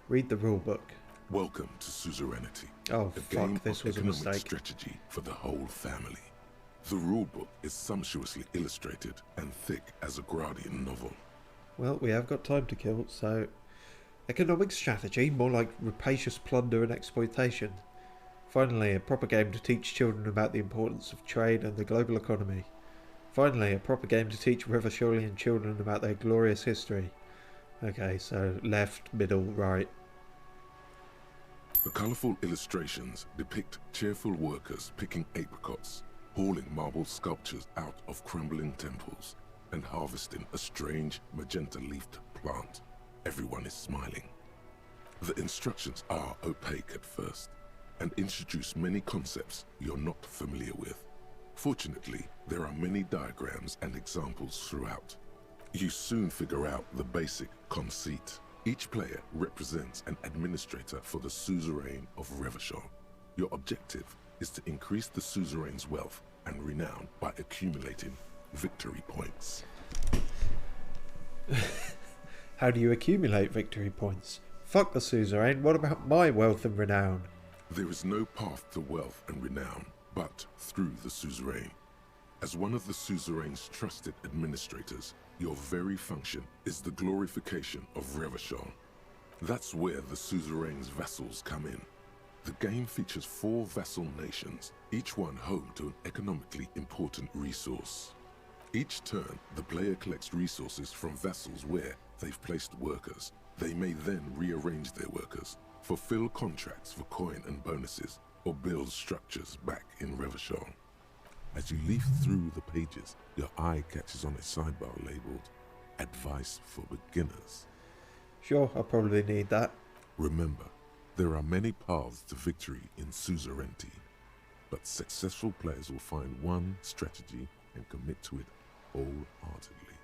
Read the rulebook. Welcome to Suzerainty. Oh a fuck, game this of was a economic mistake. strategy for the whole family. The rulebook is sumptuously illustrated and thick as a Gradian novel. Well, we have got time to kill, so... Economic strategy, more like rapacious plunder and exploitation. Finally, a proper game to teach children about the importance of trade and the global economy. Finally, a proper game to teach Revacholian children about their glorious history. Okay, so left, middle, right. The colourful illustrations depict cheerful workers picking apricots, hauling marble sculptures out of crumbling temples, and harvesting a strange magenta-leafed plant. Everyone is smiling. The instructions are opaque at first, and introduce many concepts you're not familiar with. Fortunately, there are many diagrams and examples throughout. You soon figure out the basic conceit. Each player represents an administrator for the suzerain of Revachol. Your objective is to increase the suzerain's wealth and renown by accumulating victory points. How do you accumulate victory points? Fuck the suzerain, what about my wealth and renown? There is no path to wealth and renown, but through the suzerain. As one of the suzerain's trusted administrators, your very function is the glorification of Revachol. That's where the suzerain's vassals come in. The game features 4 vassal nations, each one home to an economically important resource. Each turn, the player collects resources from vassals where they've placed workers. They may then rearrange their workers, fulfill contracts for coin and bonuses, or build structures back in Revachol. As you leaf through the pages, your eye catches on a sidebar labeled Advice for Beginners. Sure, I'll probably need that. Remember, there are many paths to victory in suzerainty, but successful players will find one strategy and commit to it wholeheartedly.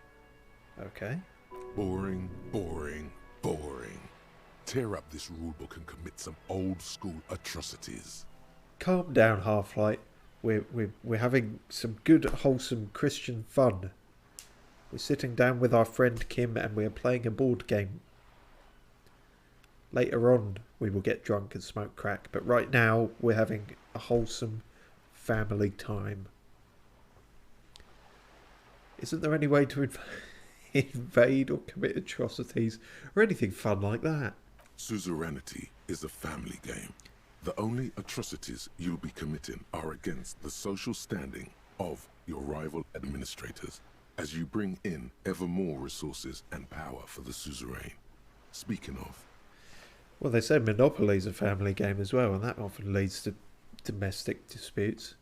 Okay. Boring, boring, boring. Tear up this rulebook and commit some old school atrocities. Calm down, Half-Light. We're having some good, wholesome Christian fun. We're sitting down with our friend Kim and we're playing a board game. Later on, we will get drunk and smoke crack, but right now, we're having a wholesome family time. Isn't there any way to invade or commit atrocities or anything fun like that? Suzerainty is a family game. The only atrocities you'll be committing are against the social standing of your rival administrators as you bring in ever more resources and power for the suzerain. Speaking of... Well, they say Monopoly's a family game as well, and that often leads to domestic disputes,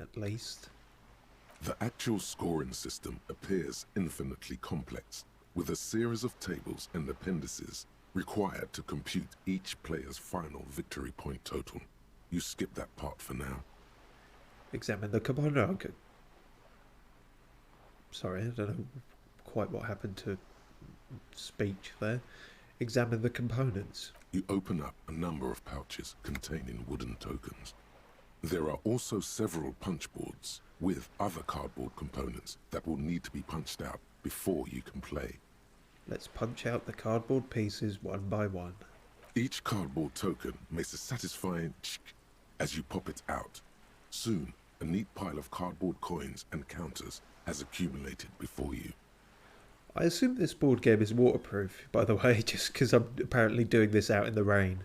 at least. The actual scoring system appears infinitely complex, with a series of tables and appendices required to compute each player's final victory point total. You skip that part for now. Examine the component. Sorry, I don't know quite what happened to speech there. Examine the components. You open up a number of pouches containing wooden tokens. There are also several punch boards with other cardboard components that will need to be punched out before you can play. Let's punch out the cardboard pieces one by one. Each cardboard token makes a satisfying ch as you pop it out. Soon, a neat pile of cardboard coins and counters has accumulated before you. I assume this board game is waterproof, by the way, just because I'm apparently doing this out in the rain.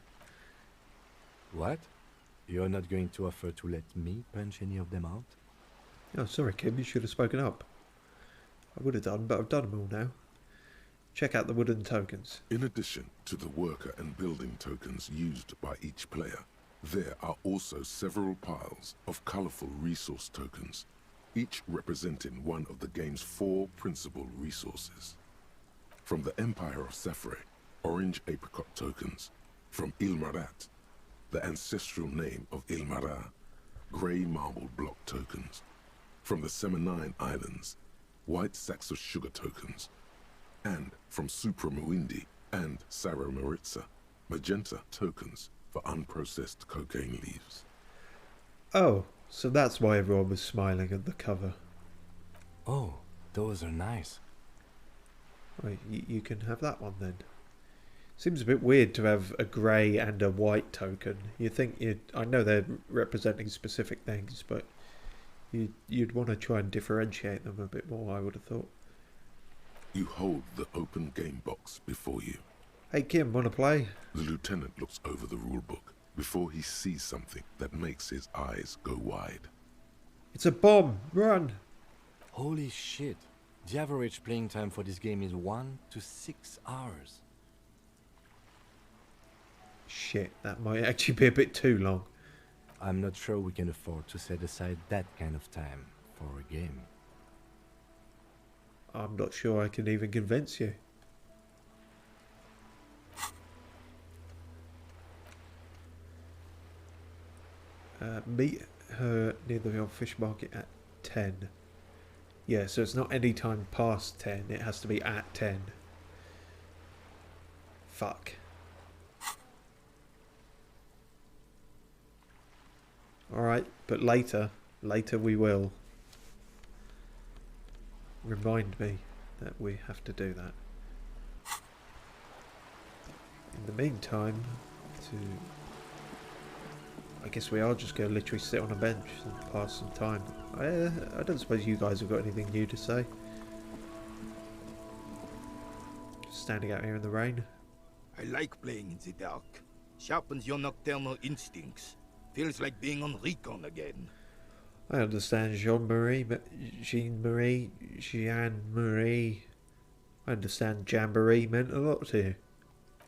What? You're not going to offer to let me punch any of them out? Oh, sorry, Kim, you should have spoken up. I would have done, but I've done them all now. Check out the wooden tokens. In addition to the worker and building tokens used by each player, there are also several piles of colourful resource tokens, each representing one of the game's 4 principal resources. From the Empire of Safre, orange apricot tokens. From Ilmarat, the ancestral name of Ilmara, grey marble block tokens. From the Seminine Islands, white sacks of sugar tokens. And from Supramuindi and Sarah Maritza, magenta tokens for unprocessed cocaine leaves. Oh, so that's why everyone was smiling at the cover. Oh, those are nice. Right, you can have that one then. Seems a bit weird to have a grey and a white token. I know they're representing specific things, but You'd want to try and differentiate them a bit more, I would have thought. You hold the open game box before you. Hey Kim, wanna play? The lieutenant looks over the rulebook before he sees something that makes his eyes go wide. It's a bomb! Run! Holy shit. The average playing time for this game is 1 to 6 hours. Shit, that might actually be a bit too long. I'm not sure we can afford to set aside that kind of time for a game. I'm not sure I can even convince you. Meet her near the old fish market at 10. Yeah, so it's not any time past 10, it has to be at 10. Fuck. Alright, but later we will. Remind me that we have to do that. In the meantime, I guess we are just going to literally sit on a bench and pass some time. I don't suppose you guys have got anything new to say. Just standing out here in the rain. I like playing in the dark. Sharpens your nocturnal instincts. Feels like being on recon again. I understand Jean-Marie. I understand Jamboree meant a lot to you.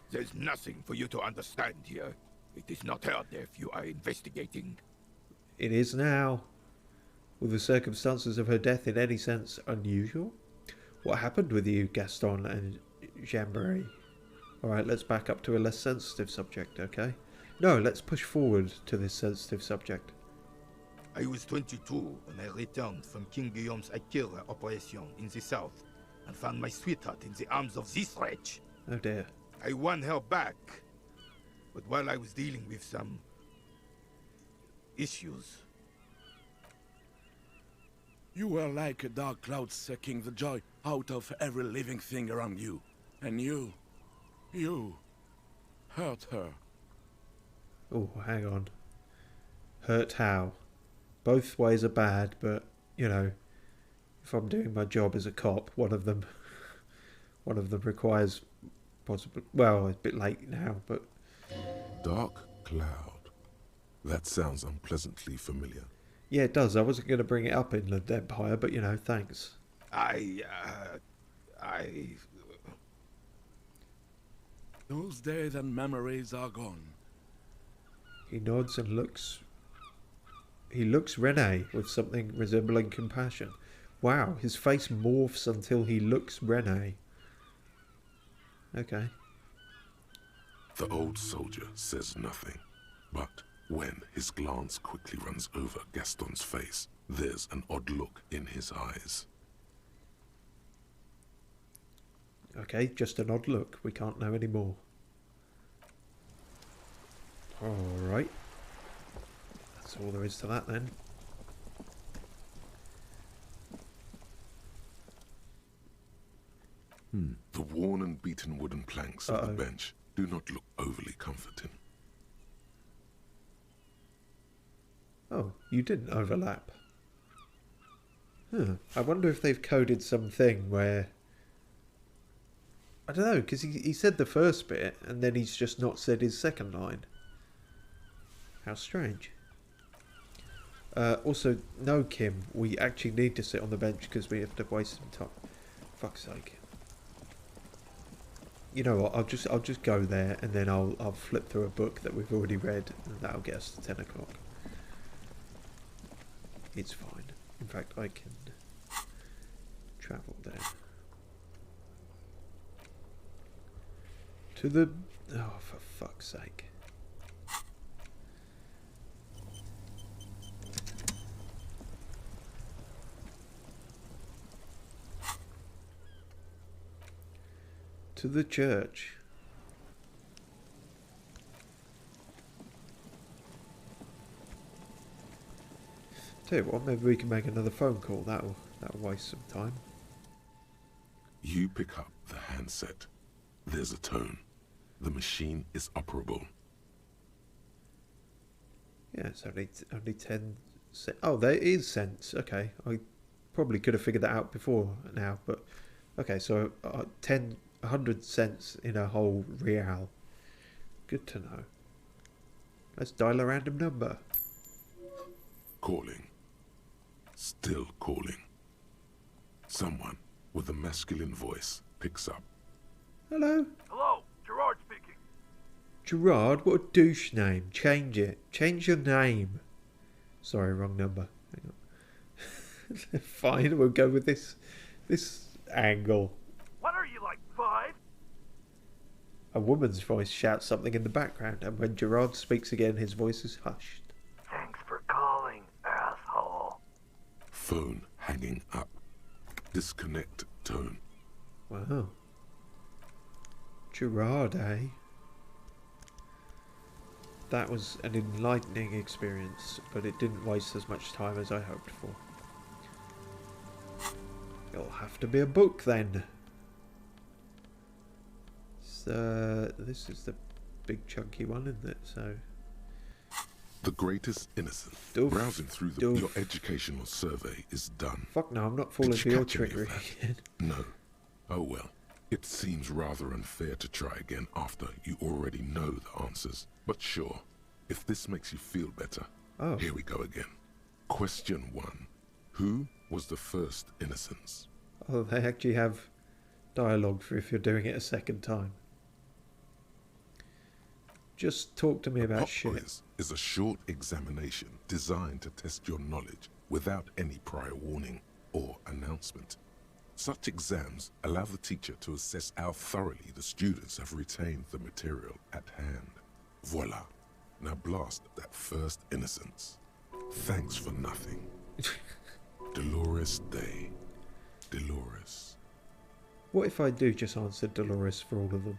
There's nothing for you to understand here. It is not her death you are investigating. It is now. Were the circumstances of her death in any sense unusual? What happened with you, Gaston and Jamboree? Alright, let's back up to a less sensitive subject, okay? No, let's push forward to this sensitive subject. I was 22 when I returned from King Guillaume's Akira operation in the south and found my sweetheart in the arms of this wretch. Oh dear. I won her back, but while I was dealing with some issues. You were like a dark cloud sucking the joy out of every living thing around you. And you hurt her. Oh, hang on. Hurt how? Both ways are bad, but, you know, if I'm doing my job as a cop, one of them requires possibly, well, it's a bit late now, but... Dark cloud. That sounds unpleasantly familiar. Yeah, it does. I wasn't going to bring it up in the Empire, but, you know, thanks. Those days and memories are gone. He nods and looks... He looks Rene with something resembling compassion. Wow, his face morphs until he looks Rene. Okay. The old soldier says nothing, but when his glance quickly runs over Gaston's face, there's an odd look in his eyes. Okay, just an odd look. We can't know any more. Alright. That's all there is to that then. The worn and beaten wooden planks of the bench do not look overly comforting. Oh, you didn't overlap. I wonder if they've coded something where... I don't know, because he said the first bit, and then he's just not said his second line. How strange. Also, no, Kim, we actually need to sit on the bench because we have to waste some time. Fuck's sake. You know what, I'll just go there, and then I'll flip through a book that we've already read, and that'll get us to 10 o'clock. It's fine. In fact, I can travel there. To the... Oh, for fuck's sake. To the church. Tell you what, maybe we can make another phone call. That'll waste some time. You pick up the handset. There's a tone. The machine is operable. Yeah, it's only 10 Oh, there is sense. Okay, I probably could have figured that out before now, but okay, so 100 cents in a whole real. Good to know. Let's dial a random number. Calling. Still calling. Someone with a masculine voice picks up. Hello? Hello, Gerard speaking. Gerard? What a douche name. Change it. Change your name. Sorry, wrong number. Hang on. Fine, we'll go with this angle. What are you, like 5? A woman's voice shouts something in the background, and when Gerard speaks again, his voice is hushed. Thanks for calling, asshole. Phone hanging up. Disconnect tone. Wow. Gerard, eh? That was an enlightening experience, but it didn't waste as much time as I hoped for. It'll have to be a book then. So, this is the big chunky one, isn't it? So, The Greatest Innocence. Doof. Browsing through Doof. your educational survey is done. fuck no, I'm not falling Did for you your catch any of trickery that? again. No. Oh well. It seems rather unfair to try again after you already know the answers. But sure, if this makes you feel better, Oh. here we go again. Question 1. Who was the first Innocence? Oh, they actually have dialogue for if you're doing it a second time. Just talk to me about Pop shit. quiz is a short examination designed to test your knowledge without any prior warning or announcement. Such exams allow the teacher to assess how thoroughly the students have retained the material at hand. Voila. Now blast that first Innocence. Thanks for nothing. Dolores Day. Dolores. What if I do just answer Dolores for all of them?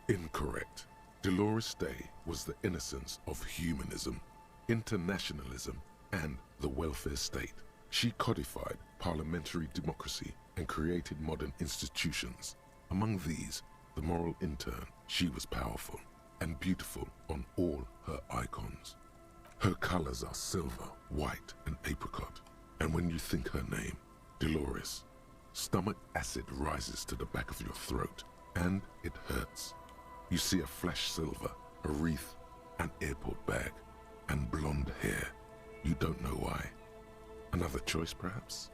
Incorrect. Dolores Day was the innocence of humanism, internationalism, and the welfare state. She codified parliamentary democracy and created modern institutions. Among these, the moral intern. She was powerful and beautiful on all her icons. Her colors are silver, white, and apricot. And when you think her name, Dolores, stomach acid rises to the back of your throat, and it hurts. You see a flash silver, a wreath, an airport bag, and blonde hair. You don't know why. Another choice, perhaps?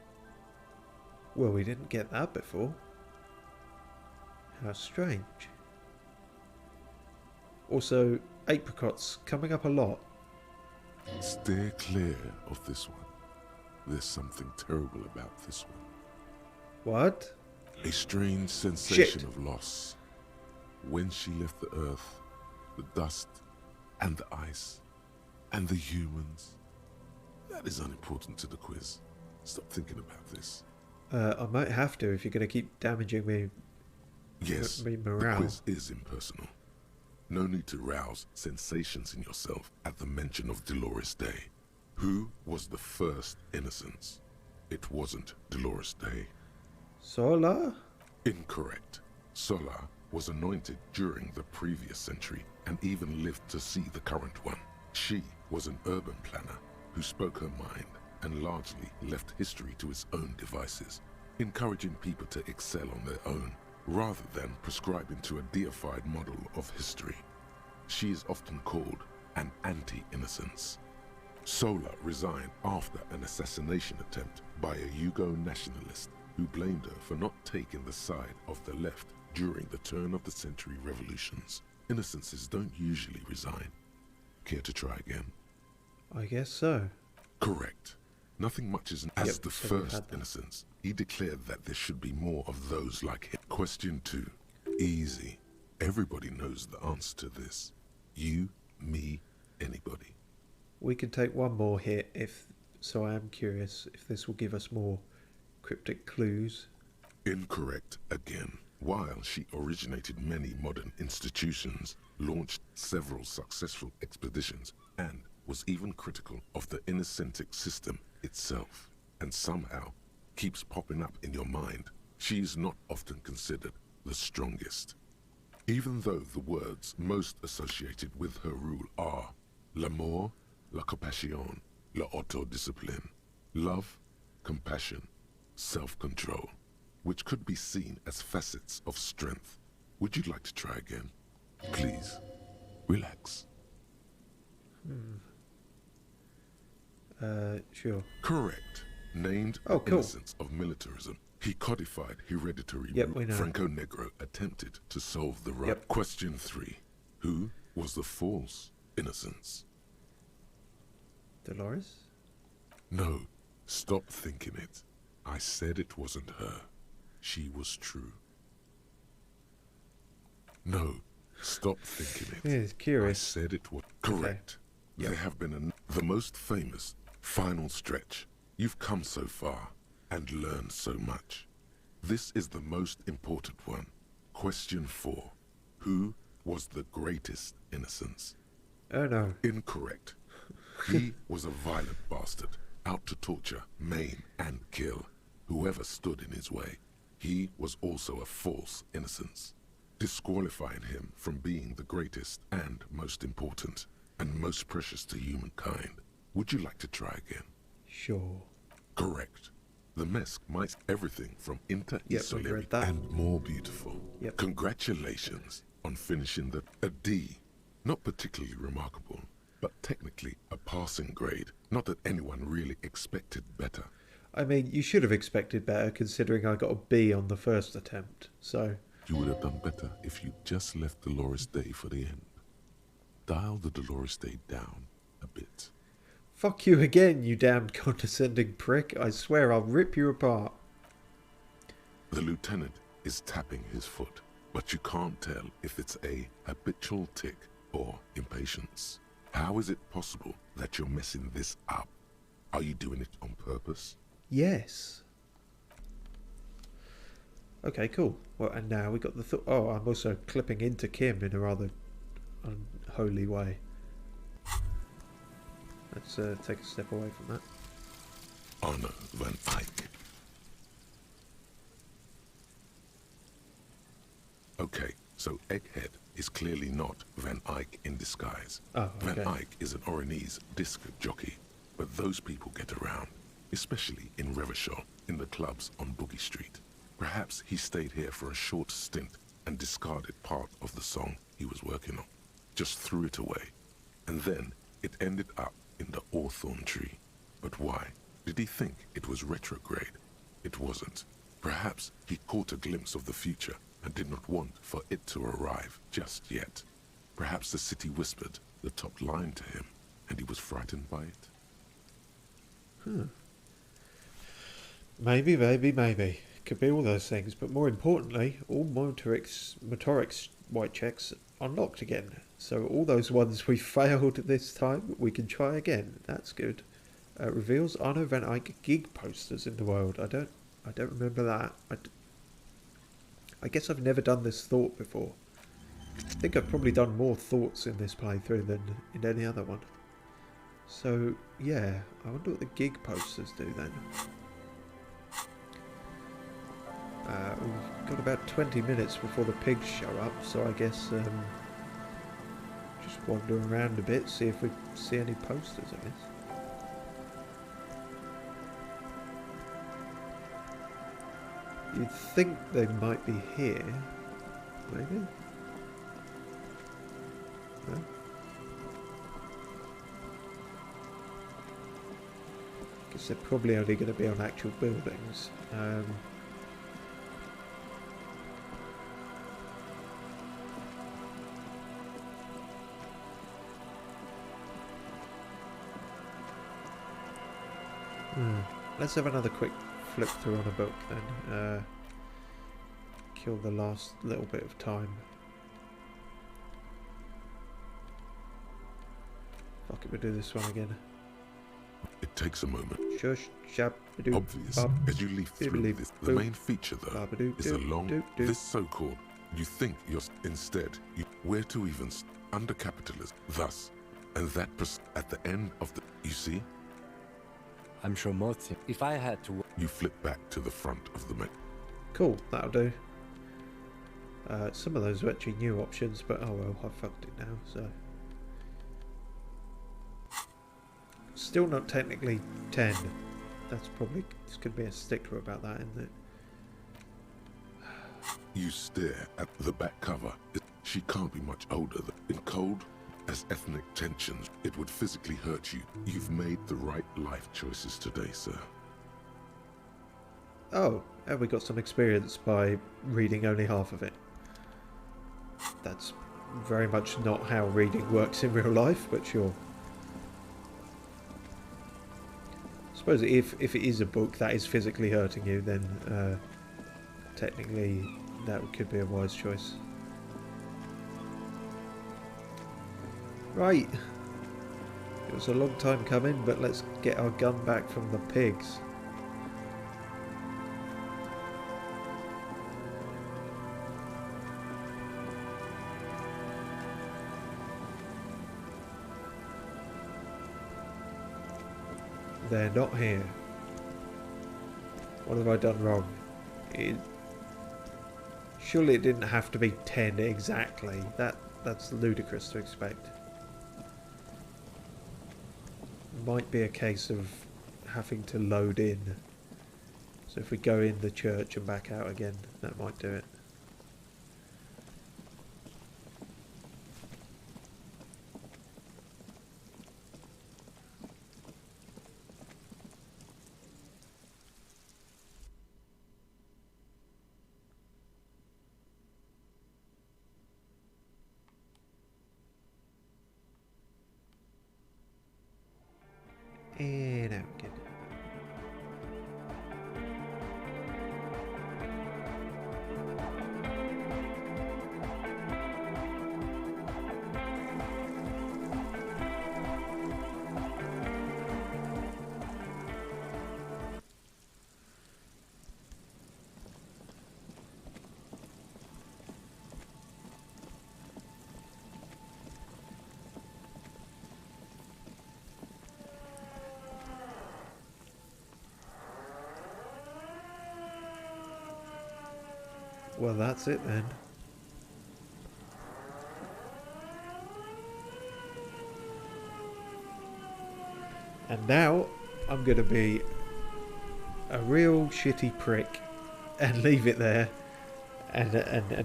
Well, we didn't get that before. How strange. Also, apricots coming up a lot. Steer clear of this one. There's something terrible about this one. What? A strange sensation Shit. of loss. When she left the earth, the dust, and the ice, and the humans. That is unimportant to the quiz. Stop thinking about this. I might have to if you're going to keep damaging me. Yes, Me the morale. quiz is impersonal. No need to rouse sensations in yourself at the mention of Dolores Day. Who was the first Innocence? It wasn't Dolores Day. Sola? Incorrect. Sola was anointed during the previous century and even lived to see the current one. She was an urban planner who spoke her mind and largely left history to its own devices, encouraging people to excel on their own rather than prescribing to a deified model of history. She is often called an anti-innocence. Sola resigned after an assassination attempt by a Yugo nationalist who blamed her for not taking the side of the left during the turn-of-the-century revolutions. Innocences don't usually resign. Care to try again? I guess so. Correct. Nothing much as the so we've first had that. Innocence. He declared that there should be more of those like him. Question 2. Easy. Everybody knows the answer to this. You, me, anybody. We can take one more hit if... So I am curious if this will give us more cryptic clues. Incorrect again. While she originated many modern institutions, launched several successful expeditions, and was even critical of the innocentic system itself, and somehow keeps popping up in your mind, she is not often considered the strongest. Even though the words most associated with her rule are l'amour, la compassion, L'autodiscipline. Love, compassion, self-control, which could be seen as facets of strength. Would you like to try again? Please, relax. Sure. Correct. Named Oh, cool. innocence of militarism. He codified hereditary Yep, rule. we know. Franco Negro attempted to solve the right. Yep. Question 3. Who was the false innocence? Dolores? No, stop thinking it. I said it wasn't her. She was true. No, stop thinking it. Yeah, it's curious. I said it was correct. Okay. Yep. There have been the most famous final stretch. You've come so far and learned so much. This is the most important one. Question 4. Who was the greatest innocence? Oh no. Incorrect. He was a violent bastard, out to torture, maim, and kill whoever stood in his way. He was also a false innocence, disqualifying him from being the greatest and most important and most precious to humankind. Would you like to try again? Sure. Correct. The Mesk might everything from Inter Yep, Isolari we read that. and more beautiful. Yep. Congratulations on finishing a D. Not particularly remarkable, but technically a passing grade. Not that anyone really expected better. I mean, you should have expected better considering I got a B on the first attempt, so... You would have done better if you just left Dolores Day for the end. Dial the Dolores Day down a bit. Fuck you again, you damned condescending prick. I swear I'll rip you apart. The lieutenant is tapping his foot, but you can't tell if it's a habitual tic or impatience. How is it possible that you're messing this up? Are you doing it on purpose? Yes. Okay, cool. Well, and now we got the thought. Oh, I'm also clipping into Kim in a rather unholy way. Let's take a step away from that. Arno van Eyck. Okay, so Egghead is clearly not Van Eyck in disguise. Oh, okay. Van Eyck is an Oranese disc jockey, but those people get around, especially in Revachol, in the clubs on Boogie Street. Perhaps he stayed here for a short stint and discarded part of the song he was working on. Just threw it away. And then it ended up in the hawthorn tree. But why? Did he think it was retrograde? It wasn't. Perhaps he caught a glimpse of the future and did not want for it to arrive just yet. Perhaps the city whispered the top line to him and he was frightened by it. Maybe. Could be all those things, but more importantly, all motorics white checks unlocked again. So all those ones we failed this time, we can try again. That's good. Reveals Arno van Eyck gig posters in the world. I don't remember that. I guess I've never done this thought before. I think I've probably done more thoughts in this playthrough than in any other one. So yeah, I wonder what the gig posters do then. We've got about 20 minutes before the pigs show up, so I guess just wander around a bit, see if we see any posters, I guess. You'd think they might be here, maybe? No? Guess they're probably only going to be on actual buildings. Let's have another quick flip through on a book then. Kill the last little bit of time. Fuck it, we'll do this one again. It takes a moment. Shush, shab, Obvious as you leaf through this. The main feature though is along this so-called. You think you're instead where to even under capitalism. Thus, and that at the end of the. You see. I'm sure most. If I had to. You flip back to the front of the menu. Cool, that'll do. Some of those are actually new options, but oh well, I fucked it now, so. Still not technically 10. That's probably just going to be a stickler about that, isn't it? You stare at the back cover. She can't be much older. In cold, as ethnic tensions, it would physically hurt you. You've made the right life choices today, sir. Oh, and we got some experience by reading only half of it. That's very much not how reading works in real life, but sure. I suppose if it is a book that is physically hurting you, then technically that could be a wise choice. Right. It was a long time coming, but let's get our gun back from the pigs. They're not here. What have I done wrong? Surely it didn't have to be 10 exactly. That's ludicrous to expect. Might be a case of having to load in. So if we go in the church and back out again, that might do it. And out again. Well, that's it then. And now I'm going to be a real shitty prick and leave it there and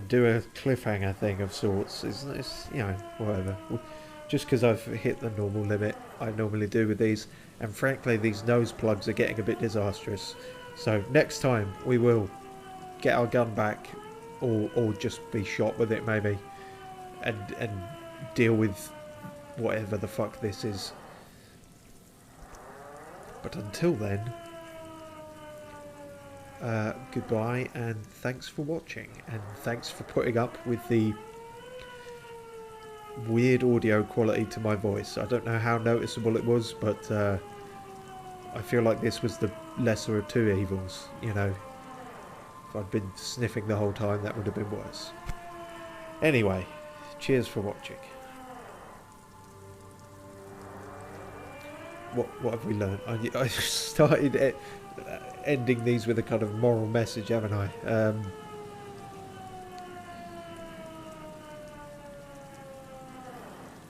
do a cliffhanger thing of sorts. It's you know, whatever. Just because I've hit the normal limit I normally do with these. And frankly, these nose plugs are getting a bit disastrous. So next time we will get our gun back, or just be shot with it maybe, and deal with whatever the fuck this is. But until then, goodbye and thanks for watching, and thanks for putting up with the weird audio quality to my voice. I don't know how noticeable it was, but I feel like this was the lesser of two evils, you know. If I'd been sniffing the whole time, that would have been worse. Anyway, cheers for watching. What have we learned? I started ending these with a kind of moral message, haven't I?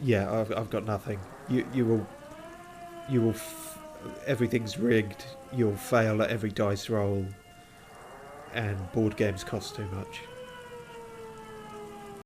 Yeah, I've got nothing. You will. Everything's rigged. You'll fail at every dice roll. And board games cost too much.